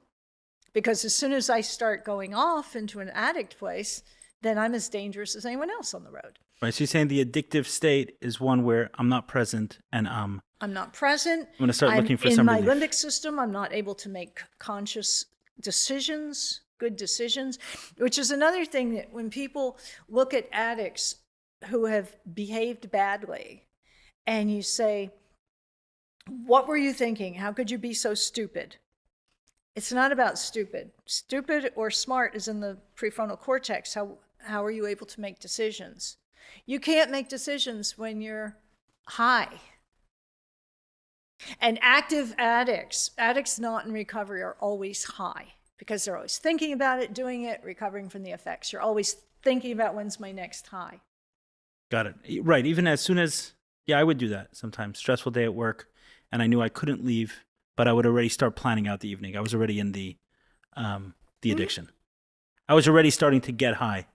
Because as soon as I start going off into an addict place, then I'm as dangerous as anyone else on the road. Right. So you're saying the addictive state is one where I'm not present and I'm not present. I'm going to start looking for some relief. In my limbic system, I'm not able to make conscious decisions, good decisions, which is another thing that when people look at addicts who have behaved badly and you say, what were you thinking? How could you be so stupid? It's not about stupid. Stupid or smart is in the prefrontal cortex. How are you able to make decisions? You can't make decisions when you're high. And active addicts not in recovery are always high because they're always thinking about it, doing it, recovering from the effects. You're always thinking about when's my next high. Got it. Right. Even as soon as, I would do that sometimes. Stressful day at work, and I knew I couldn't leave, but I would already start planning out the evening. I was already in the addiction. I was already starting to get high.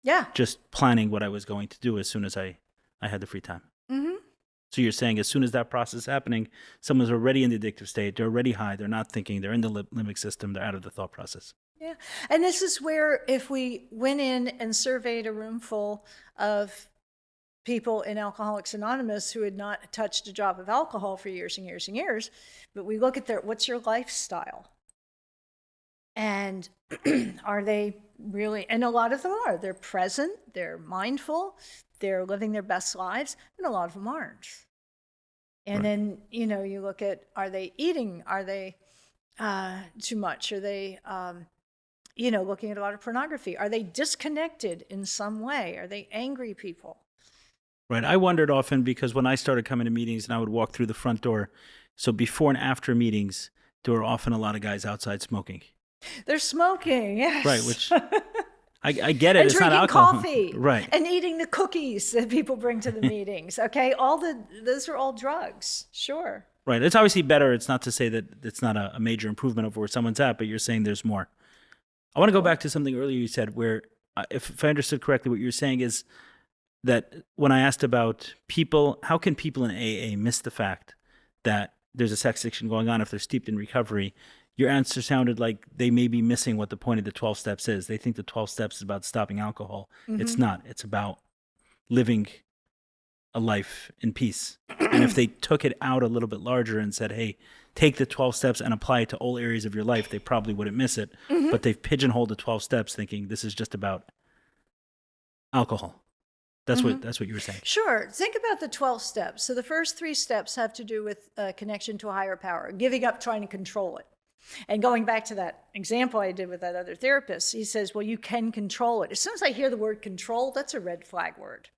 Yeah. Just planning what I was going to do as soon as I had the free time. Mm-hmm. So you're saying as soon as that process is happening, someone's already in the addictive state. They're already high. They're not thinking. They're in the limbic system. They're out of the thought process. Yeah. And this is where if we went in and surveyed a room full of people in Alcoholics Anonymous who had not touched a drop of alcohol for years and years and years, but we look at what's your lifestyle? And are they really, and a lot of them are, they're present, they're mindful, they're living their best lives, and a lot of them aren't. And then, you look at, are they eating? Are they too much? Are they, looking at a lot of pornography? Are they disconnected in some way? Are they angry people? Right. I wondered often because when I started coming to meetings and I would walk through the front door, so before and after meetings, there were often a lot of guys outside smoking. They're smoking, yes. Right, which I get it. And it's not drinking alcohol. Coffee. Right. And eating the cookies that people bring to the meetings. Okay, those are all drugs. Sure. Right. It's obviously better. It's not to say that it's not a major improvement over where someone's at, but you're saying there's more. I want to go back to something earlier you said where, if I understood correctly, what you're saying is that when I asked about people, how can people in AA miss the fact that there's a sex addiction going on if they're steeped in recovery? Your answer sounded like they may be missing what the point of the 12 steps is. They think the 12 steps is about stopping alcohol. Mm-hmm. It's not. It's about living a life in peace. And if they took it out a little bit larger and said, hey, take the 12 steps and apply it to all areas of your life, they probably wouldn't miss it. Mm-hmm. But they've pigeonholed the 12 steps thinking this is just about alcohol. That's what you were saying. Sure. Think about the 12 steps. So the first 3 steps have to do with connection to a higher power, giving up trying to control it. And going back to that example I did with that other therapist, he says, well, you can control it. As soon as I hear the word control, that's a red flag word.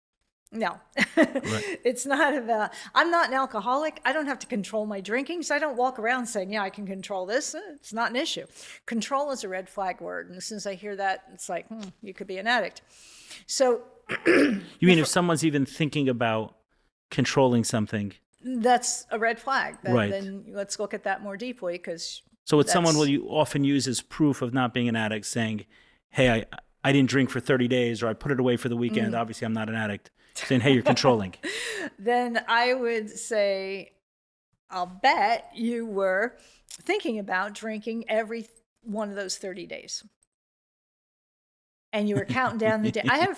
No, right. It's not about, I'm not an alcoholic. I don't have to control my drinking. So I don't walk around saying, yeah, I can control this. It's not an issue. Control is a red flag word. And as soon as I hear that, it's like, you could be an addict. So. You mean if someone's even thinking about controlling something? That's a red flag. Right. Then let's look at that more deeply, because. So it's someone will you often use as proof of not being an addict, saying, hey, I didn't drink for 30 days, or I put it away for the weekend. Obviously, I'm not an addict. Saying, hey, you're controlling. Then I would say, I'll bet you were thinking about drinking every one of those 30 days. And you were counting down the day. I have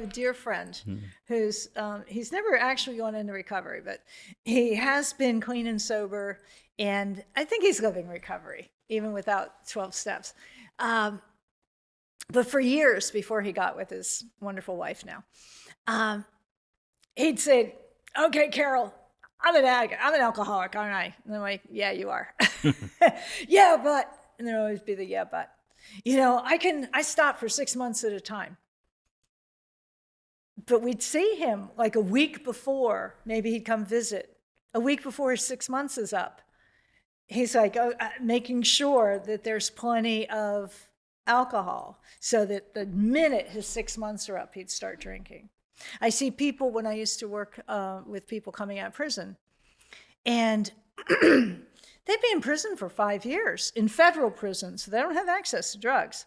a dear friend who's, he's never actually gone into recovery, but he has been clean and sober. And I think he's living recovery, even without 12 steps. But for years before he got with his wonderful wife now, he'd say, okay, Carol, I'm an addict. I'm an alcoholic, aren't I? And I'm like, yeah, you are. Yeah, but, and there'll always be the yeah, but. You know, I stop for 6 months at a time. But we'd see him like a week before, maybe he'd come visit. A week before his 6 months is up. He's like, making sure that there's plenty of alcohol so that the minute his 6 months are up, he'd start drinking. I see people when I used to work with people coming out of prison, and they'd be in prison for 5 years, in federal prison, so they don't have access to drugs.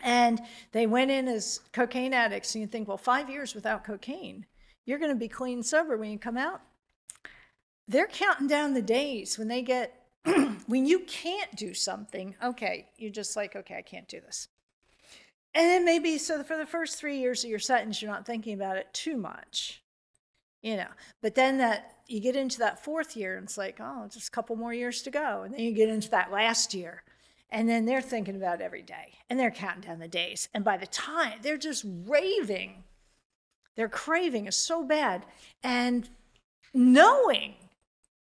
And they went in as cocaine addicts, and you think, well, 5 years without cocaine, you're going to be clean sober when you come out. They're counting down the days when they get, when you can't do something, okay, you're just like, okay, I can't do this. And then maybe, so for the first 3 years of your sentence, you're not thinking about it too much, you know. But then that you get into that fourth year, and it's like, oh, just a couple more years to go. And then you get into that last year, and then they're thinking about it every day, and they're counting down the days. And by the time, they're just raving. Their craving is so bad. And knowing,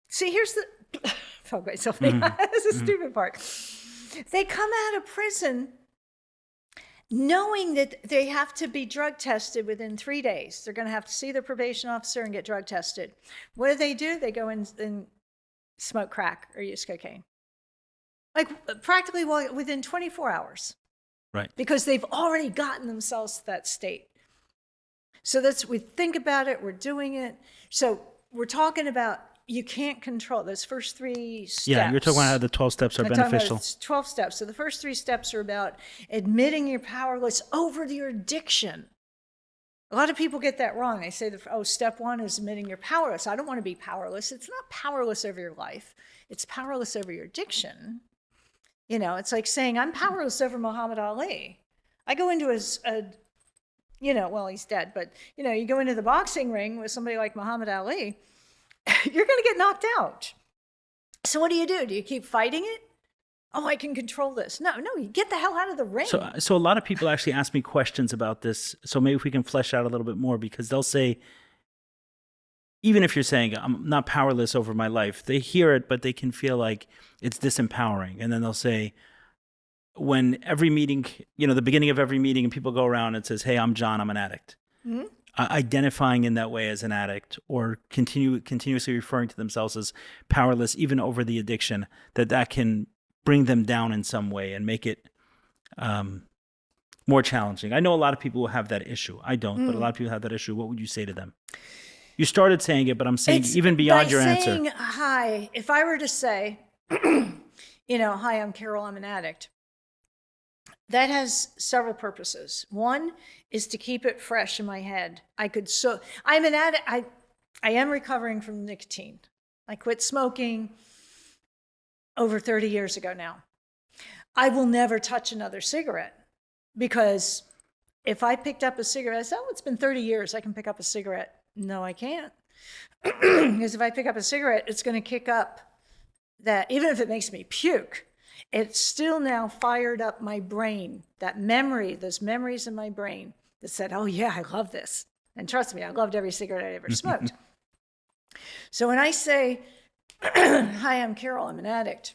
see, here's the, I felt myself, this is the stupid part. They come out of prison knowing that they have to be drug tested within 3 days. They're going to have to see their probation officer and get drug tested. What do? They go in and smoke crack or use cocaine. Like practically within 24 hours. Right. Because they've already gotten themselves to that state. So we think about it, we're doing it. So we're talking about, you can't control those first 3 steps. Yeah, you're talking about how the 12 steps are beneficial. 12 steps. So the first 3 steps are about admitting you're powerless over your addiction. A lot of people get that wrong. They say, step 1 is admitting you're powerless. I don't want to be powerless. It's not powerless over your life. It's powerless over your addiction. You know, it's like saying, I'm powerless over Muhammad Ali. I go into he's dead, but, you go into the boxing ring with somebody like Muhammad Ali, you're going to get knocked out. So what do? Do you keep fighting it? Oh, I can control this. No, you get the hell out of the ring. So a lot of people actually ask me questions about this. So maybe if we can flesh out a little bit more, because they'll say, even if you're saying I'm not powerless over my life, they hear it, but they can feel like it's disempowering. And then they'll say, when every meeting, the beginning of every meeting, and people go around and says, hey, I'm John, I'm an addict. Mm-hmm. Identifying in that way as an addict, or continuously referring to themselves as powerless, even over the addiction, that can bring them down in some way and make it more challenging. I know a lot of people will have that issue. I don't, but a lot of people have that issue. What would you say to them? You started saying it, but I'm saying even beyond your answer. Saying hi, if I were to say, hi, I'm Carol, I'm an addict, that has several purposes. One is to keep it fresh in my head. I'm an addict. I am recovering from nicotine. I quit smoking over 30 years ago now. I will never touch another cigarette, because if I picked up a cigarette, I said, it's been 30 years, I can pick up a cigarette. No, I can't. Because if I pick up a cigarette, it's going to kick up that, even if it makes me puke, it's still now fired up my brain, that memory, those memories in my brain that said, oh yeah, I love this. And trust me, I loved every cigarette I ever smoked. So when I say, hi, I'm Carol, I'm an addict,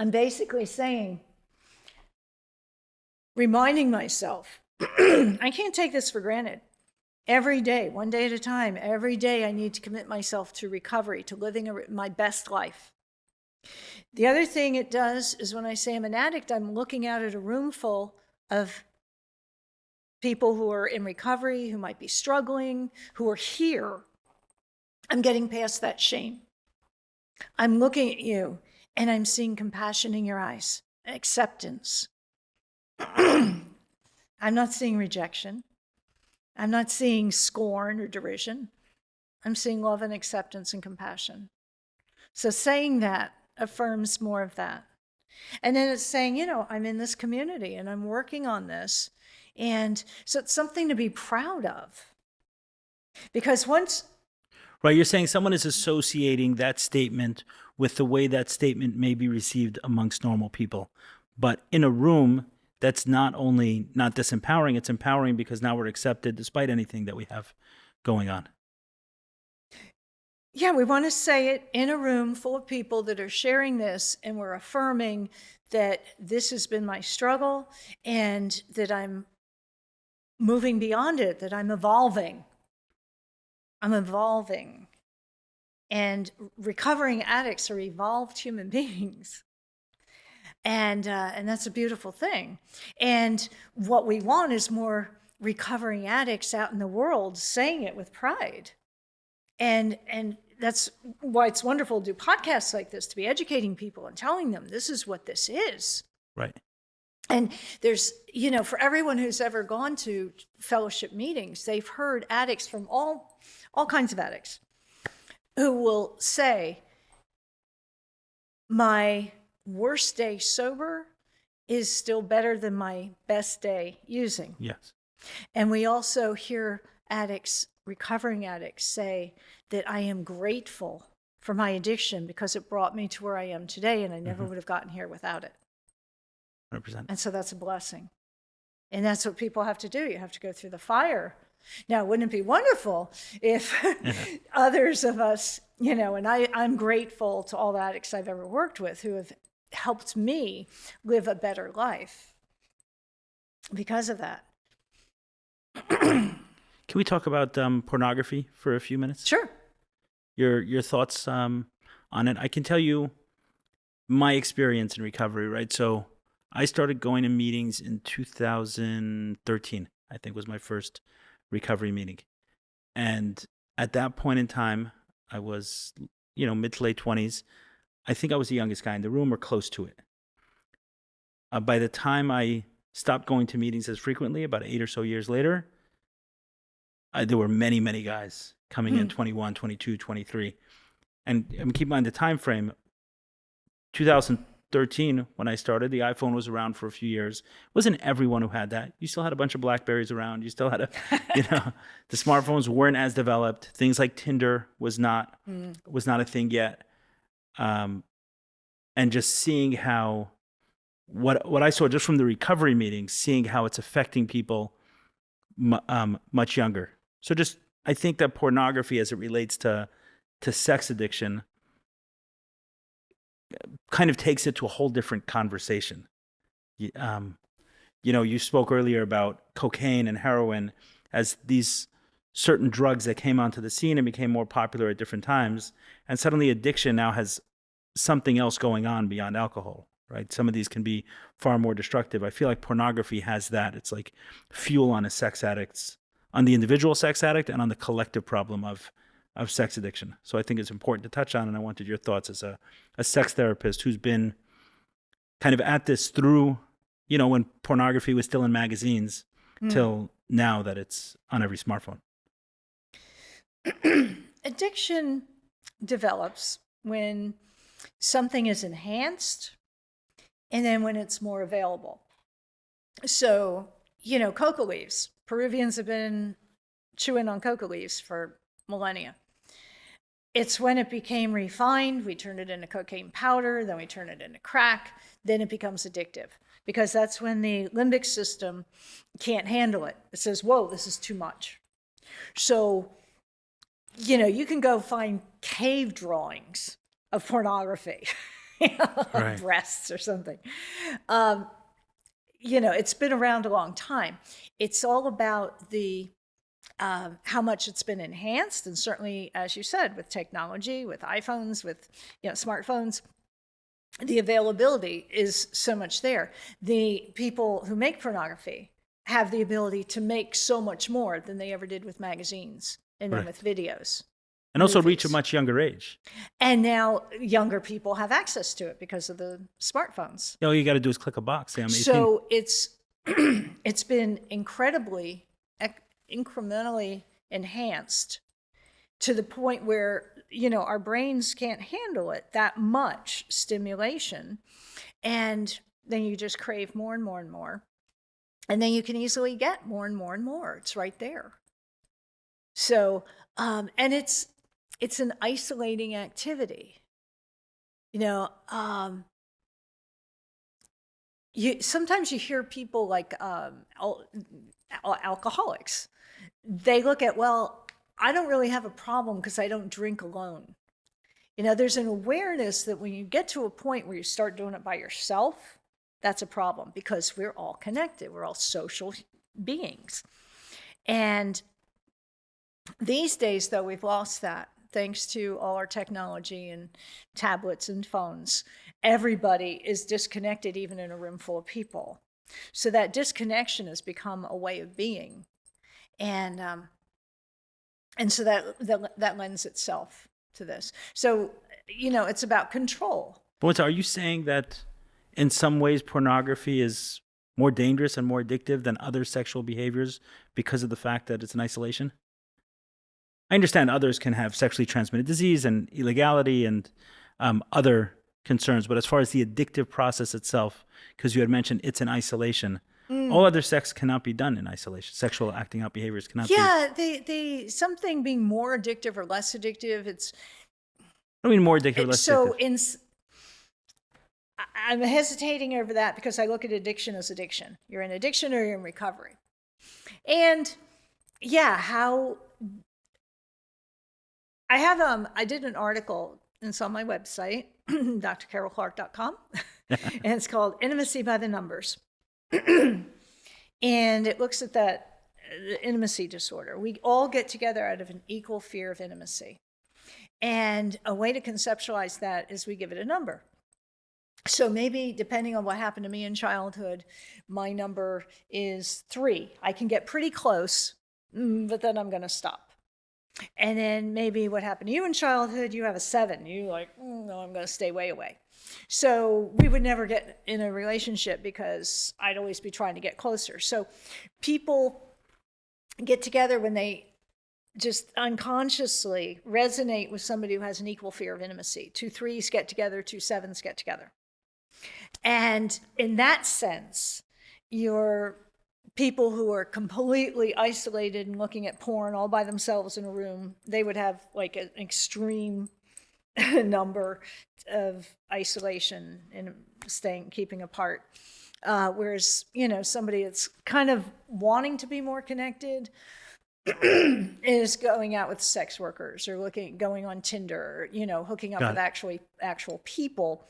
I'm basically saying, reminding myself, I can't take this for granted. Every day, one day at a time, every day I need to commit myself to recovery, to living my best life. The other thing it does is when I say I'm an addict, I'm looking out at a room full of people who are in recovery, who might be struggling, who are here. I'm getting past that shame. I'm looking at you and I'm seeing compassion in your eyes, acceptance. I'm not seeing rejection. I'm not seeing scorn or derision. I'm seeing love and acceptance and compassion. So saying that affirms more of that. And then it's saying, I'm in this community and I'm working on this. And so it's something to be proud of. Because once... Right, you're saying someone is associating that statement with the way that statement may be received amongst normal people. But in a room, that's not only not disempowering, it's empowering because now we're accepted despite anything that we have going on. Yeah, we want to say it in a room full of people that are sharing this, and we're affirming that this has been my struggle and that I'm moving beyond it, that I'm evolving. I'm evolving. And recovering addicts are evolved human beings. And that's a beautiful thing. And what we want is more recovering addicts out in the world saying it with pride. And that's why it's wonderful to do podcasts like this, to be educating people and telling them this is what this is. Right. And there's, for everyone who's ever gone to fellowship meetings, they've heard addicts from all kinds of addicts who will say, my worst day sober is still better than my best day using. Yes. And we also hear addicts, recovering addicts, say that I am grateful for my addiction because it brought me to where I am today, and I never would have gotten here without it. 100%. And so that's a blessing. And that's what people have to do. You have to go through the fire. Now, wouldn't it be wonderful if others of us, and I'm grateful to all the addicts I've ever worked with who have helped me live a better life because of that. Can we talk about pornography for a few minutes? Sure. Your thoughts on it. I can tell you my experience in recovery, right? So I started going to meetings in 2013, I think was my first recovery meeting. And at that point in time, I was, mid to late 20s. I think I was the youngest guy in the room or close to it. By the time I stopped going to meetings as frequently, about 8 or so years later, there were many, many guys coming in, 21, 22, 23. And keep in mind the time frame, 2013, when I started, the iPhone was around for a few years. It wasn't everyone who had that. You still had a bunch of BlackBerries around. You still had the smartphones weren't as developed. Things like Tinder was not a thing yet. And just seeing how, what I saw just from the recovery meetings, seeing how it's affecting people much younger. So just, I think that pornography as it relates to sex addiction kind of takes it to a whole different conversation. You spoke earlier about cocaine and heroin as these certain drugs that came onto the scene and became more popular at different times. And suddenly addiction now has something else going on beyond alcohol, right? Some of these can be far more destructive. I feel like pornography has that. It's like fuel on on the individual sex addict and on the collective problem of sex addiction. So I think it's important to touch on, and I wanted your thoughts as a sex therapist who's been kind of at this through, when pornography was still in magazines till now that it's on every smartphone. Addiction develops when something is enhanced and then when it's more available. So, coca leaves. Peruvians have been chewing on coca leaves for millennia. It's when it became refined, we turned it into cocaine powder, then we turn it into crack, then it becomes addictive. Because that's when the limbic system can't handle it. It says, whoa, this is too much. So, you can go find cave drawings of pornography. Right. breasts or something. It's been around a long time. It's all about the how much it's been enhanced, and certainly, as you said, with technology, with iPhones, with smartphones, the availability is so much there. The people who make pornography have the ability to make so much more than they ever did with magazines and then with videos. And also reach a much younger age. And now younger people have access to it because of the smartphones. All you got to do is click a box. Say, I'm 18. So it's been incredibly, incrementally enhanced to the point where, our brains can't handle it, that much stimulation. And then you just crave more and more and more. And then you can easily get more and more and more. It's right there. So, and it's an isolating activity. Sometimes you hear people like alcoholics. They look at, well, I don't really have a problem because I don't drink alone. There's an awareness that when you get to a point where you start doing it by yourself, that's a problem, because we're all connected. We're all social beings. And these days, though, we've lost that. Thanks to all our technology and tablets and phones, everybody is disconnected, even in a room full of people. So that disconnection has become a way of being. And so that lends itself to this. So, it's about control. But are you saying that in some ways pornography is more dangerous and more addictive than other sexual behaviors because of the fact that it's in isolation? I understand others can have sexually transmitted disease and illegality and other concerns, but as far as the addictive process itself, because you had mentioned it's in isolation, all other sex cannot be done in isolation. Sexual acting out behaviors cannot be. Yeah, something being more addictive or less addictive, I mean more addictive or less addictive. So I'm hesitating over that because I look at addiction as addiction. You're in addiction or you're in recovery. And how I did an article, and it's on my website, drcarolclark.com, and it's called Intimacy by the Numbers. And it looks at that intimacy disorder. We all get together out of an equal fear of intimacy. And a way to conceptualize that is we give it a number. So maybe depending on what happened to me in childhood, my number is 3. I can get pretty close, but then I'm going to stop. And then maybe what happened to you in childhood, you have a 7. You're like, no, I'm going to stay way away. So we would never get in a relationship because I'd always be trying to get closer. So people get together when they just unconsciously resonate with somebody who has an equal fear of intimacy. 2 3s get together, 2 7s get together. And in that sense, you're people who are completely isolated and looking at porn all by themselves in a room, they would have like an extreme number of isolation and keeping apart. Whereas, somebody that's kind of wanting to be more connected is going out with sex workers or going on Tinder, hooking up with actual people.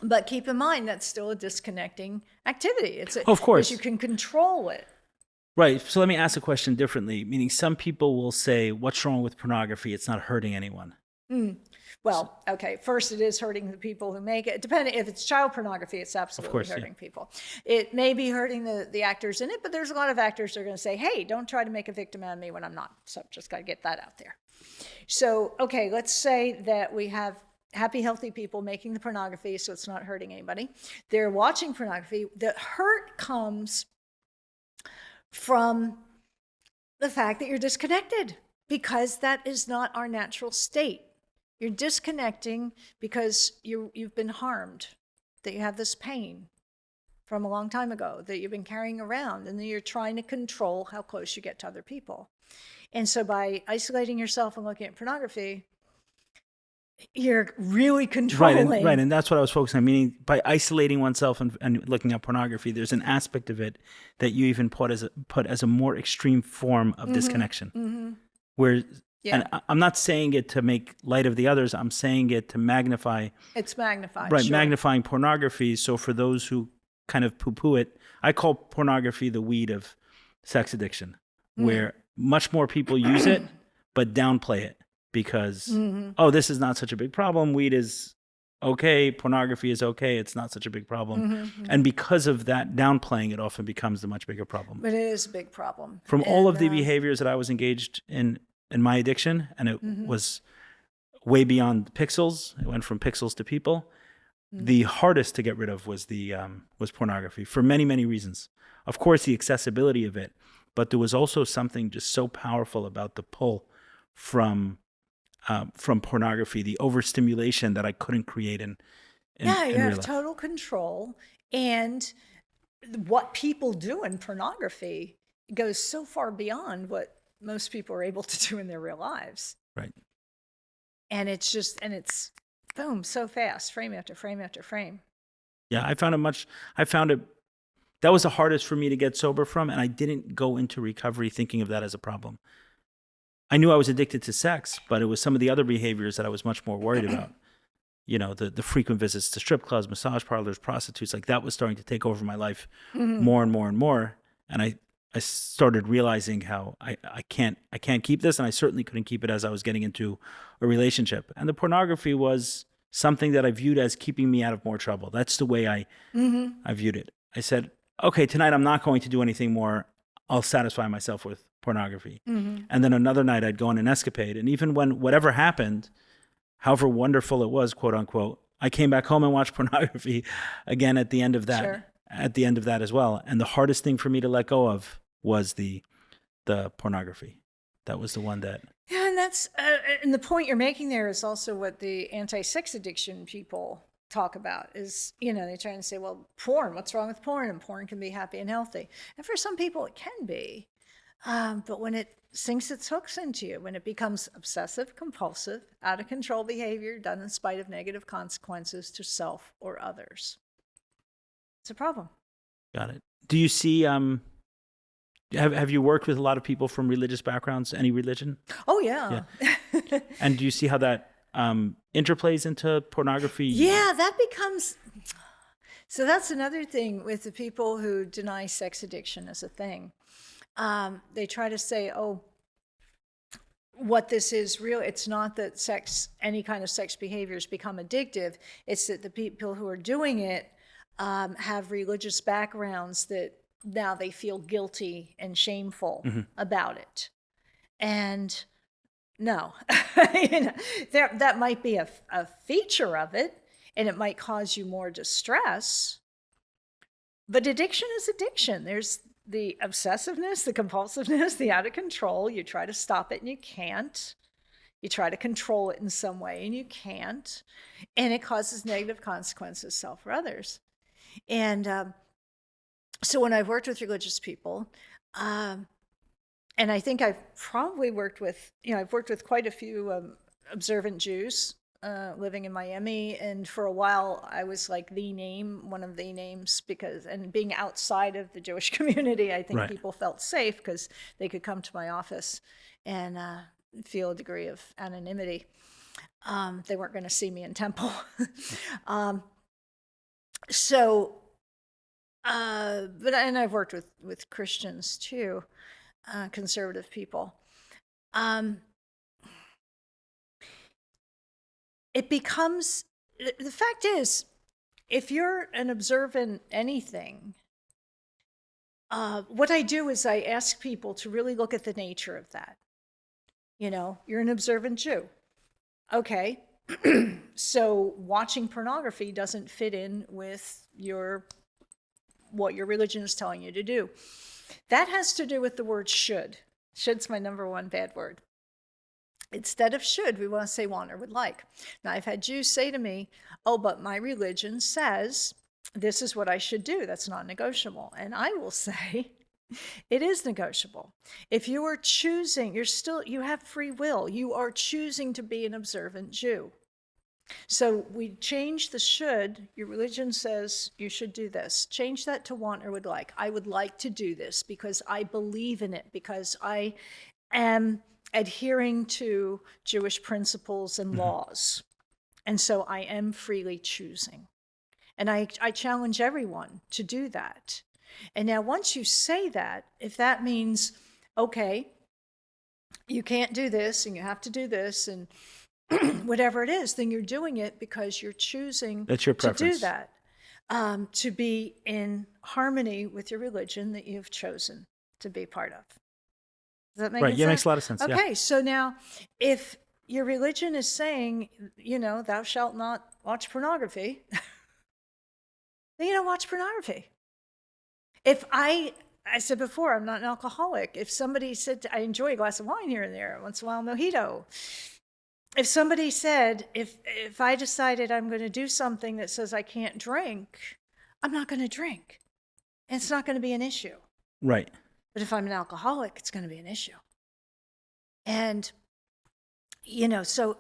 But keep in mind, that's still a disconnecting activity. Of course. You can control it. Right. So let me ask the question differently, meaning some people will say, what's wrong with pornography? It's not hurting anyone. Well, okay, first it is hurting the people who make it. Depending if it's child pornography, it's absolutely hurting people. It may be hurting the actors in it, but there's a lot of actors that are going to say, hey, don't try to make a victim out of me when I'm not. So just got to get that out there. So, okay, let's say that we have happy, healthy people making the pornography, so it's not hurting anybody. They're watching pornography. The hurt comes from the fact that you're disconnected, because that is not our natural state. You're disconnecting because you've been harmed, that you have this pain from a long time ago that you've been carrying around, and then you're trying to control how close you get to other people. And so by isolating yourself and looking at pornography, you're really controlling. Right, and that's what I was focusing on, meaning by isolating oneself and looking at pornography, there's an aspect of it that you even put as a more extreme form of disconnection, where Yeah. And I'm not saying it to make light of the others. I'm saying it to magnify. It's magnified. Right, Sure. magnifying pornography. So for those who kind of poo-poo it, I call pornography the weed of sex addiction, where much more people use it, but downplay it because, oh, this is not such a big problem. Weed is okay. Pornography is okay. It's not such a big problem. And because of that downplaying, it often becomes the much bigger problem. But it is a big problem. From all of the behaviors that I was engaged in my addiction, and it was way beyond pixels. It went from pixels to people. The hardest to get rid of was was pornography for many, many reasons. Of course, the accessibility of it, but there was also something just so powerful about the pull from pornography, the overstimulation that I couldn't create in you real have life. total control, and what people do in pornography goes so far beyond what most people are able to do in their real lives. Right. And it's boom, so fast, frame after frame after frame. Yeah, I found it, that was the hardest for me to get sober from, and I didn't go into recovery thinking of that as a problem. I knew I was addicted to sex, but it was some of the other behaviors that I was much more worried about. You know, the frequent visits to strip clubs, massage parlors, prostitutes, like that was starting to take over my life more and more and more. And I started realizing how I can't keep this, and I certainly couldn't keep it as I was getting into a relationship. And the pornography was something that I viewed as keeping me out of more trouble. That's the way I viewed it. I said, okay, tonight I'm not going to do anything more. I'll satisfy myself with pornography. And then another night I'd go on an escapade. And even when whatever happened, however wonderful it was, quote unquote, I came back home and watched pornography again at the end of that. Sure. At the end of that as well. And the hardest thing for me to let go of was the pornography. That was the one that... Yeah, and that's and the point you're making there is also what the anti-sex addiction people talk about is, they try and say, well, porn, what's wrong with porn? And porn can be happy and healthy. And for some people it can be. But when it sinks its hooks into you, when it becomes obsessive, compulsive, out of control behavior done in spite of negative consequences to self or others, it's a problem. Got it. Do you see, have you worked with a lot of people from religious backgrounds, any religion? Oh, yeah. And do you see how that interplays into pornography? Yeah, that becomes... So that's another thing with the people who deny sex addiction as a thing. They try to say, oh, what this is real. It's not that any kind of sex behaviors become addictive. It's that the people who are doing it have religious backgrounds that now they feel guilty and shameful about it. And no, that might be a feature of it, and it might cause you more distress. But addiction is addiction. There's the obsessiveness, the compulsiveness, the out of control. You try to stop it and you can't. You try to control it in some way and you can't. And it causes negative consequences, self or others. And so when I've worked with religious people, and I think I've probably worked with, I've worked with quite a few observant Jews living in Miami. And for a while, I was like one of the names, and being outside of the Jewish community, I think people felt safe because they could come to my office and feel a degree of anonymity. They weren't going to see me in temple. And I've worked with Christians too, conservative people. It becomes, the fact is, if you're an observant anything, what I do is I ask people to really look at the nature of that. You're an observant Jew. Okay, so watching pornography doesn't fit in with what your religion is telling you to do. That has to do with the word should. Should's my number one bad word. Instead of should, we want to say want or would like. Now, I've had Jews say to me, oh, but my religion says this is what I should do. That's not negotiable. And I will say, it is negotiable. If you are choosing, you have free will. You are choosing to be an observant Jew. So we change the should. Your religion says you should do this. Change that to want or would like. I would like to do this because I believe in it, because I am adhering to Jewish principles and laws. And so I am freely choosing. And I challenge everyone to do that. And now once you say that, if that means, okay, you can't do this and you have to do this and whatever it is, then you're doing it because you're choosing That's your to do preference. that, to be in harmony with your religion that you've chosen to be part of. Does that make Right. sense? Yeah, makes a lot of sense. Yeah. Okay, so now if your religion is saying, thou shalt not watch pornography, then you don't watch pornography. If I said before, I'm not an alcoholic. If somebody said, I enjoy a glass of wine here and there, once in a while, mojito. If somebody said, if I decided I'm going to do something that says I can't drink, I'm not going to drink. And it's not going to be an issue. Right. But if I'm an alcoholic, it's going to be an issue. And, so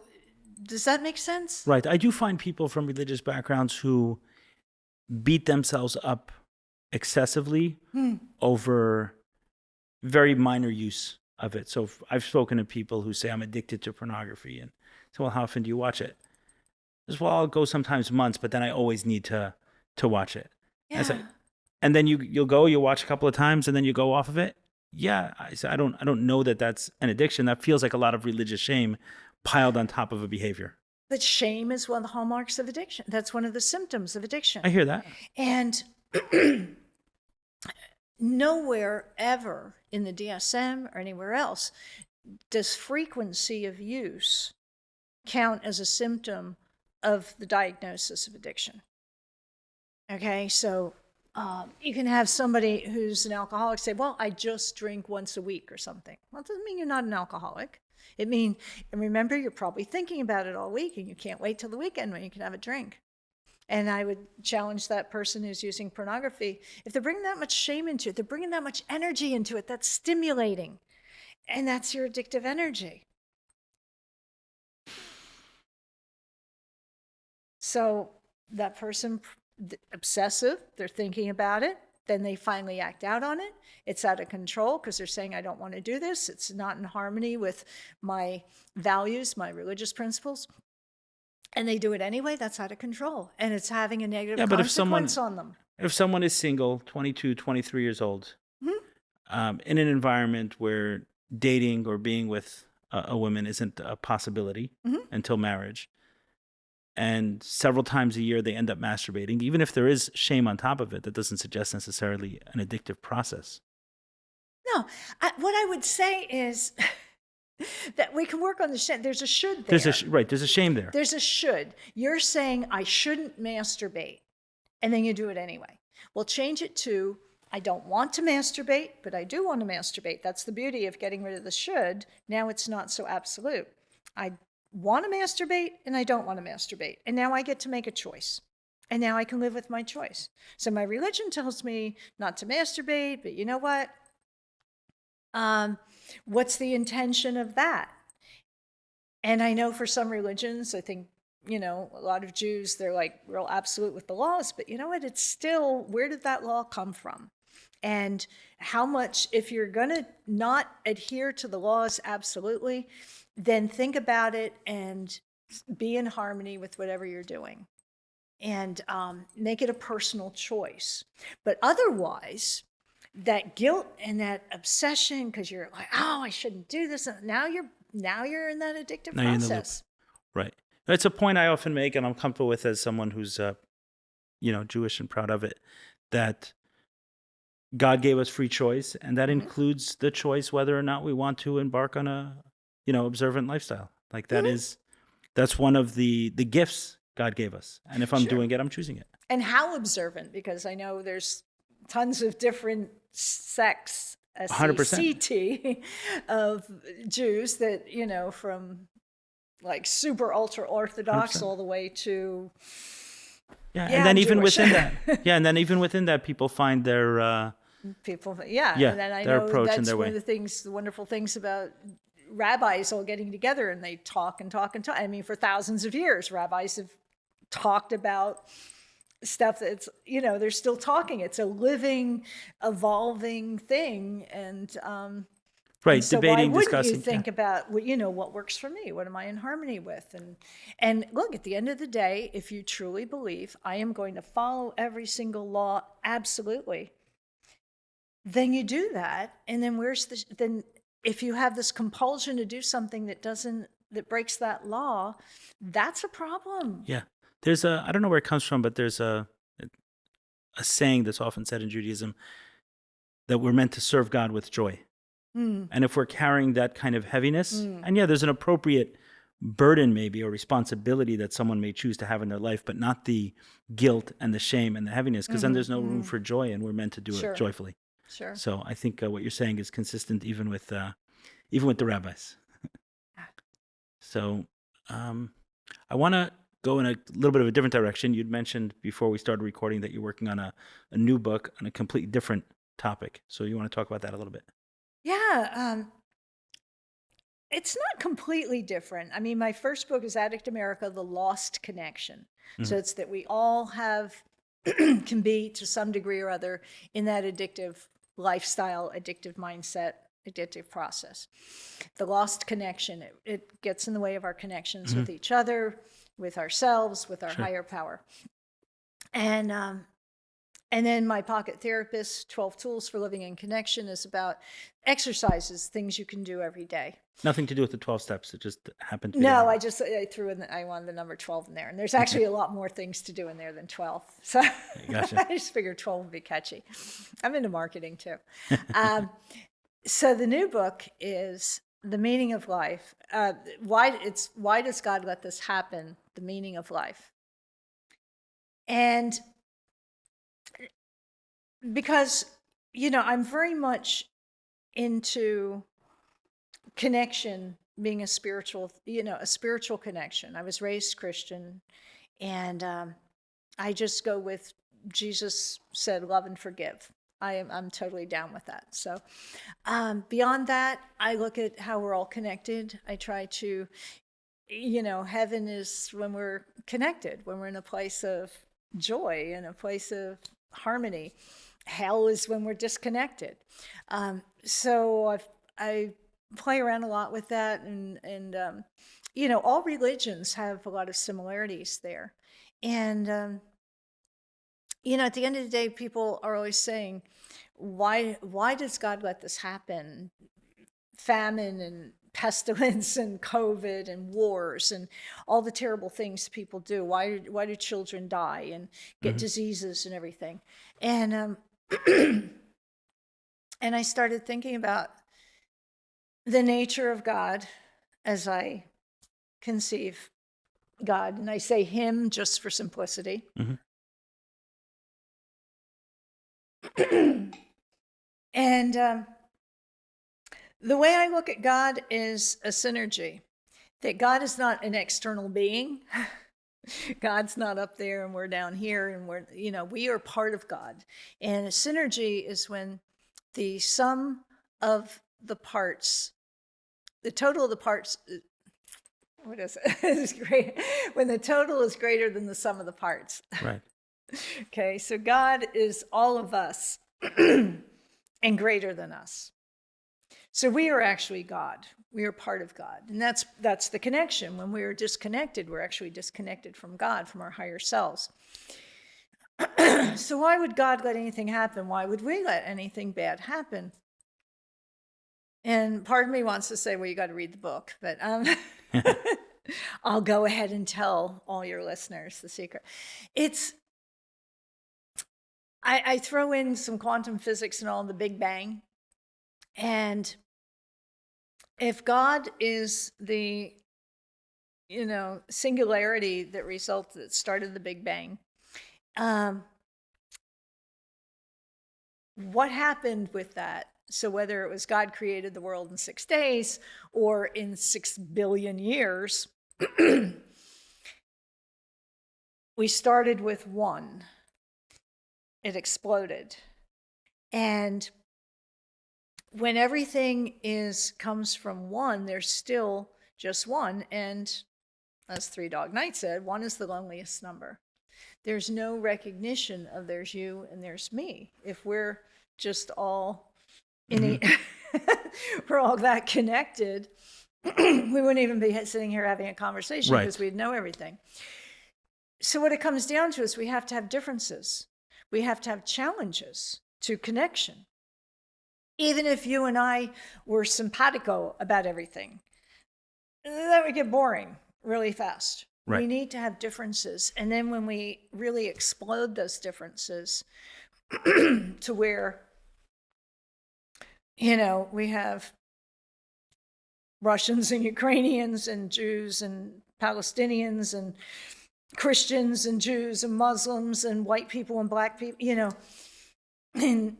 does that make sense? Right. I do find people from religious backgrounds who beat themselves up excessively over very minor use of it. So I've spoken to people who say, I'm addicted to pornography. And so, well, how often do you watch it? As well, I'll go sometimes months, but then I always need to watch it. Yeah. And then you'll watch a couple of times and then you go off of it. Yeah. I don't know that that's an addiction. That feels like a lot of religious shame piled on top of a behavior. But shame is one of the hallmarks of addiction. That's one of the symptoms of addiction. I hear that. And nowhere ever in the DSM or anywhere else does frequency of use count as a symptom of the diagnosis of addiction. Okay, so you can have somebody who's an alcoholic say, well, I just drink once a week or something. Well, it doesn't mean you're not an alcoholic. And remember, you're probably thinking about it all week and you can't wait till the weekend when you can have a drink. And I would challenge that person who's using pornography, if they're bringing that much shame into it, they're bringing that much energy into it, that's stimulating. And that's your addictive energy. So that person, obsessive, they're thinking about it, then they finally act out on it. It's out of control because they're saying, I don't want to do this. It's not in harmony with my values, my religious principles. And they do it anyway. That's out of control. And it's having a negative consequence on them. If someone is single, 22, 23 years old, in an environment where dating or being with a woman isn't a possibility until marriage, and several times a year they end up masturbating, even if there is shame on top of it, that doesn't suggest necessarily an addictive process. No, what I would say is that we can work on the shame. There's a should there. There's a shame there. There's a should. You're saying I shouldn't masturbate, and then you do it anyway. Well, change it to I don't want to masturbate, but I do want to masturbate. That's the beauty of getting rid of the should. Now it's not so absolute. I want to masturbate and I don't want to masturbate. And now I get to make a choice. And now I can live with my choice. So my religion tells me not to masturbate, but you know what? What's the intention of that? And I know for some religions, I think, a lot of Jews, they're like real absolute with the laws, but you know what? It's still, where did that law come from? And how much, if you're going to not adhere to the laws absolutely, then think about it and be in harmony with whatever you're doing and make it a personal choice. But otherwise, that guilt and that obsession, because you're like, oh, I shouldn't do this. And now you're in that addictive process. Right. It's a point I often make, and I'm comfortable with as someone who's, Jewish and proud of it, that God gave us free choice, and that includes the choice whether or not we want to embark on a, observant lifestyle. Like that's one of the gifts God gave us. And if I'm doing it, I'm choosing it. And how observant? Because I know there's tons of different sects, 100% of Jews that, from like super ultra Orthodox 100%. All the way to and then even within that, people find their and then I their know approach that's and their one way. of the wonderful things about rabbis all getting together, and they talk and talk and talk. I mean, for thousands of years, rabbis have talked about stuff that's, they're still talking. It's a living, evolving thing. And Right. And so why Debating, wouldn't you discussing. think about, what works for me? What am I in harmony with? And look, at the end of the day, if you truly believe I am going to follow every single law absolutely, then you do that. And then then if you have this compulsion to do something that breaks that law, that's a problem. Yeah. There's I don't know where it comes from, but there's a saying that's often said in Judaism that we're meant to serve God with joy. And if we're carrying that kind of heaviness, and yeah, there's an appropriate burden maybe or responsibility that someone may choose to have in their life, but not the guilt and the shame and the heaviness, because then there's no room for joy, and we're meant to do it joyfully. Sure. So I think what you're saying is consistent even with the rabbis. So I want to go in a little bit of a different direction. You'd mentioned before we started recording that you're working on a new book on a completely different topic. So you want to talk about that a little bit? Yeah. It's not completely different. I mean, my first book is Addict America, The Lost Connection. So it's that we all can be to some degree or other in that addictive lifestyle, addictive mindset, addictive process. The lost connection, it gets in the way of our connections with each other, with ourselves, with our higher power. And then my Pocket Therapist, 12 Tools for Living in Connection, is about exercises, things you can do every day. Nothing to do with the 12 steps. It just happened to be. No, I threw in, I wanted the number 12 in there. And there's actually a lot more things to do in there than 12. So Gotcha. I just figured 12 would be catchy. I'm into marketing too. So the new book is The Meaning of Life. Why does God let this happen? The meaning of life. And because, I'm very much into connection being a spiritual connection. I was raised Christian, and I just go with Jesus said, love and forgive. I'm totally down with that. So beyond that, I look at how we're all connected. I try to, heaven is when we're connected, when we're in a place of joy, in a place of harmony. Hell is when we're disconnected. So I play around a lot with that, and all religions have a lot of similarities there. And at the end of the day, people are always saying, why does God let this happen? Famine and pestilence and COVID and wars and all the terrible things people do. Why do children die and get diseases and everything? And and I started thinking about the nature of God as I conceive God. And I say him just for simplicity. And the way I look at God is a synergy, that God is not an external being. God's not up there and we're down here, and we are part of God. And a synergy is when the sum of the parts, the total of the parts, what is it? It's great. When the total is greater than the sum of the parts. Right. Okay, so God is all of us and greater than us. So we are actually God. We are part of God. And that's the connection. When we are disconnected, we're actually disconnected from God, from our higher selves. So why would God let anything happen? Why would we let anything bad happen? And part of me wants to say, well, you got to read the book. But I'll go ahead and tell all your listeners the secret. I throw in some quantum physics and all the Big Bang. And if God is the, singularity that started the Big Bang, what happened with that? So whether it was God created the world in 6 days or in 6 billion years, we started with one. It exploded. And when everything comes from one, there's still just one. And as Three Dog Night said, one is the loneliest number. There's no recognition of there's you and there's me. If we're just all we're all that connected, we wouldn't even be sitting here having a conversation Right. because we'd know everything. So what it comes down to is we have to have differences. We have to have challenges to connection. Even if you and I were simpatico about everything, that would get boring really fast. Right. We need to have differences. And then when we really explode those differences to where, we have Russians and Ukrainians and Jews and Palestinians and Christians and Jews and Muslims and white people and black people, and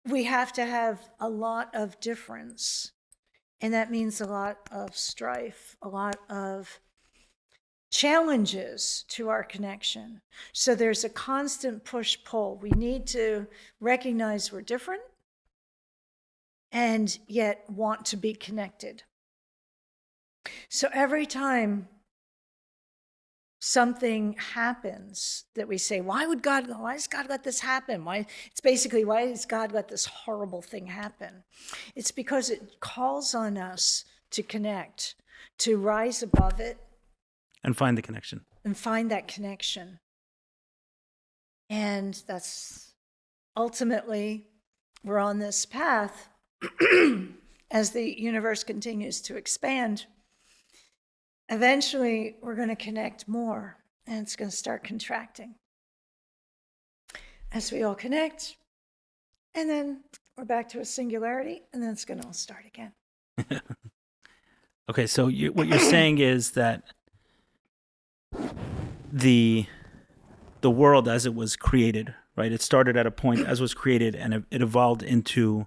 we have to have a lot of difference. And that means a lot of strife, a lot of challenges to our connection. So there's a constant push-pull. We need to recognize we're different and yet want to be connected. So every time something happens that we say, why does God let this happen? Why does God let this horrible thing happen? It's because it calls on us to connect, to rise above it. And find the connection. And find that connection. And that's ultimately, we're on this path as the universe continues to expand. Eventually, we're going to connect more, and it's going to start contracting. As we all connect, and then we're back to a singularity, and then it's going to all start again. Okay, so what you're saying is that the world as it was created, right? It started at a point as was created, and it evolved into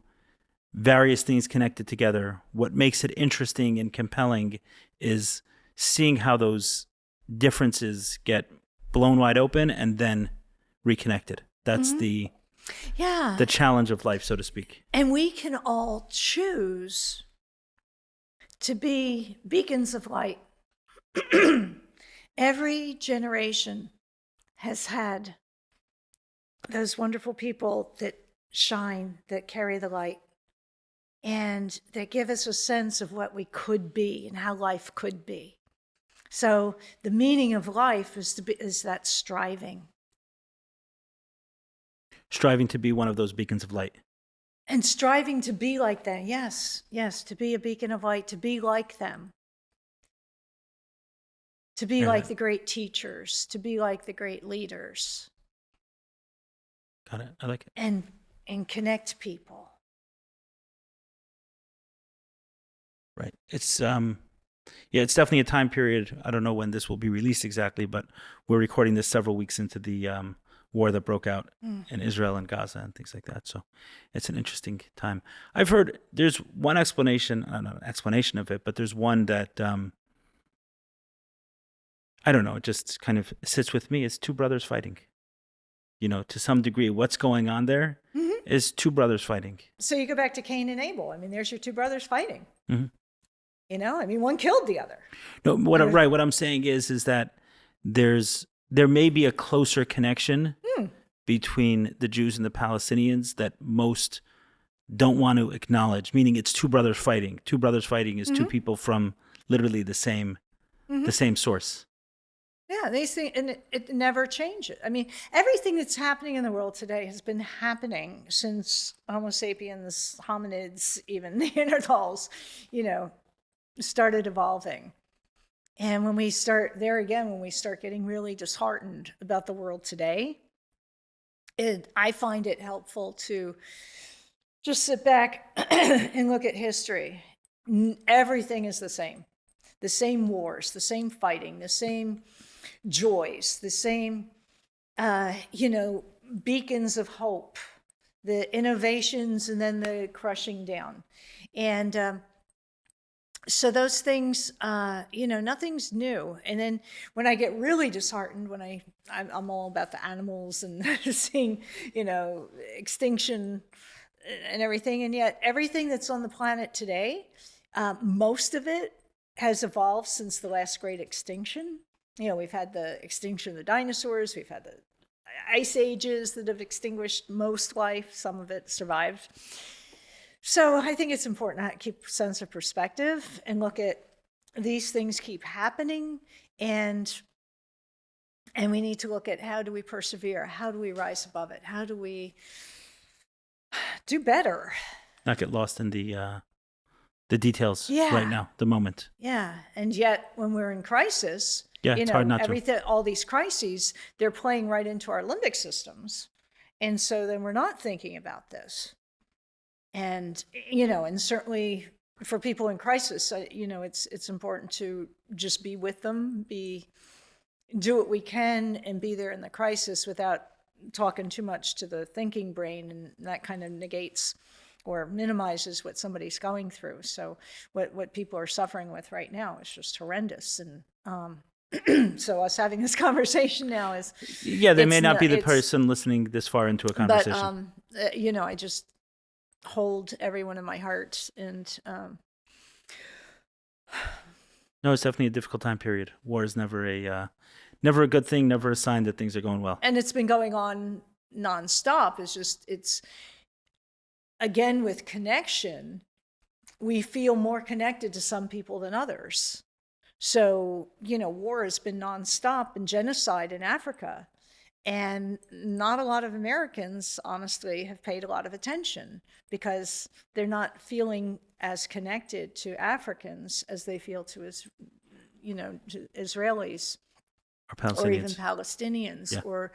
various things connected together. What makes it interesting and compelling is seeing how those differences get blown wide open and then reconnected. That's the challenge of life, so to speak. And we can all choose to be beacons of light. Every generation has had those wonderful people that shine, that carry the light, and that give us a sense of what we could be and how life could be. So the meaning of life is that striving. Striving to be one of those beacons of light. And striving to be like them. Yes, to be a beacon of light, to be like them. To be like the great teachers, to be like the great leaders. Got it. I like it. And connect people. Right. It's it's definitely a time period. I don't know when this will be released exactly, but we're recording this several weeks into the war that broke out in Israel and Gaza and things like that. So it's an interesting time. I've heard there's one explanation, not an explanation of it, but there's one that I don't know, it just kind of sits with me. It's two brothers fighting. To some degree, what's going on there is two brothers fighting. So you go back to Cain and Abel. I mean, there's your two brothers fighting. Mm-hmm. One killed the other. No, what I'm saying is that there may be a closer connection between the Jews and the Palestinians that most don't want to acknowledge, meaning it's two brothers fighting. Two brothers fighting is two people from literally the same source. Yeah, these things, and it never changes. I mean, everything that's happening in the world today has been happening since Homo sapiens, hominids, even Neanderthals, started evolving. And when we start getting really disheartened about the world today, I find it helpful to just sit back and look at history. Everything is the same wars, the same fighting, the same joys, the same, beacons of hope, the innovations and then the crushing down. And so those things, nothing's new. And then when I get really disheartened, I'm all about the animals and seeing, extinction and everything. And yet everything that's on the planet today, most of it has evolved since the last great extinction. We've had the extinction of the dinosaurs. We've had the ice ages that have extinguished most life. Some of it survived. So I think it's important to keep a sense of perspective and look at these things keep happening, and we need to look at how do we persevere? How do we rise above it? How do we do better? Not get lost in the details Yeah. right now, the moment. Yeah. And yet when we're in crisis, Yeah, you it's know, hard not to. everything, all these crises, they're playing right into our limbic systems. And so then we're not thinking about this. And, you know, and certainly for people in crisis, you know, it's important to just be with them, do what we can and be there in the crisis without talking too much to the thinking brain, and that kind of negates or minimizes what somebody's going through. So what people are suffering with right now is just horrendous. And so us having this conversation now is, Yeah, they may it's not be the it's- person listening this far into a but conversation. you know, I just hold everyone in my heart, and No, it's definitely a difficult time period. War is never a good thing, never a sign that things are going well. and it's been going on nonstop. It's again, with connection, we feel more connected to some people than others. So, you know, war has been nonstop and genocide in Africa. And not a lot of Americans, honestly, have paid a lot of attention because they're not feeling as connected to Africans as they feel to, you know, to Israelis Or or even Palestinians. Palestinians Yeah. or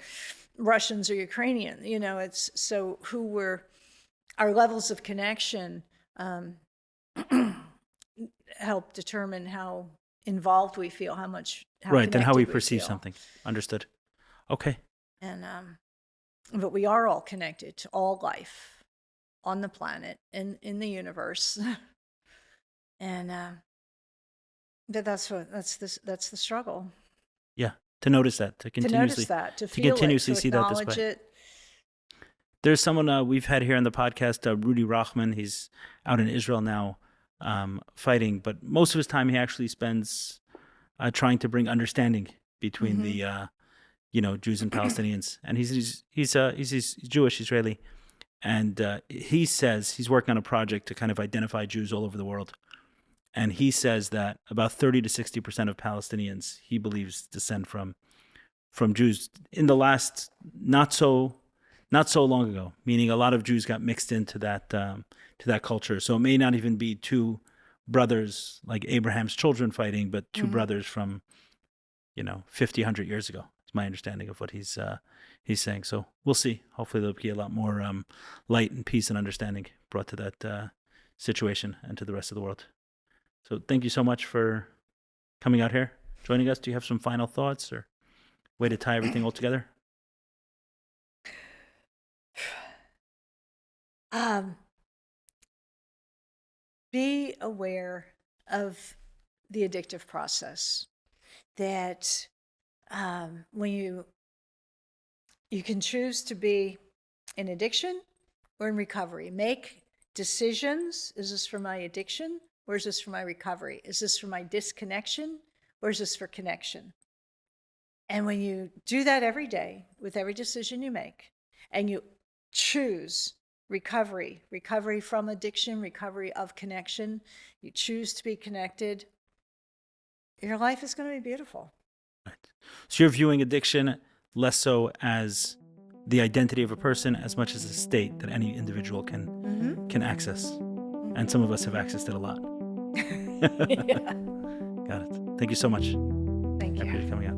Russians or Ukrainian. You know, it's so our levels of connection help determine how involved we feel, how Right, then how we connected perceive feel. something. Understood. Okay. And but we are all connected to all life on the planet and in the universe. And but that's the struggle. Yeah. To notice that, to To notice continuously that, to to feel continuously it, to see that acknowledge display. it. There's someone we've had here on the podcast, Rudy Rachman. He's out in Israel now, fighting, but most of his time he actually spends trying to bring understanding between the Jews and Palestinians. And he's Jewish Israeli, and he says he's working on a project to kind of identify Jews all over the world. And he says that about 30 to 60% of Palestinians he believes descend from Jews. In the last not so long ago, meaning a lot of Jews got mixed into that culture. So it may not even be two brothers like Abraham's children fighting, but two brothers from 50, 100 years ago. It's my understanding of what he's saying. So we'll see. Hopefully there'll be a lot more light and peace and understanding brought to that situation and to the rest of the world. So thank you so much for coming out here, joining us. Do you have some final thoughts or way to tie everything all together? Be aware of the addictive process. That when you can choose to be in addiction or in recovery. Make decisions. Is this for my addiction or is this for my recovery? Is this for my disconnection or is this for connection? And when you do that every day with every decision you make, and you choose recovery from addiction, recovery of connection, you choose to be connected, your life is going to be beautiful. Right. So you're viewing addiction less so as the identity of a person as much as a state that any individual can access. And some of us have accessed it a lot. Yeah. Got it. Thank you so much. Thank I you. appreciate you coming out.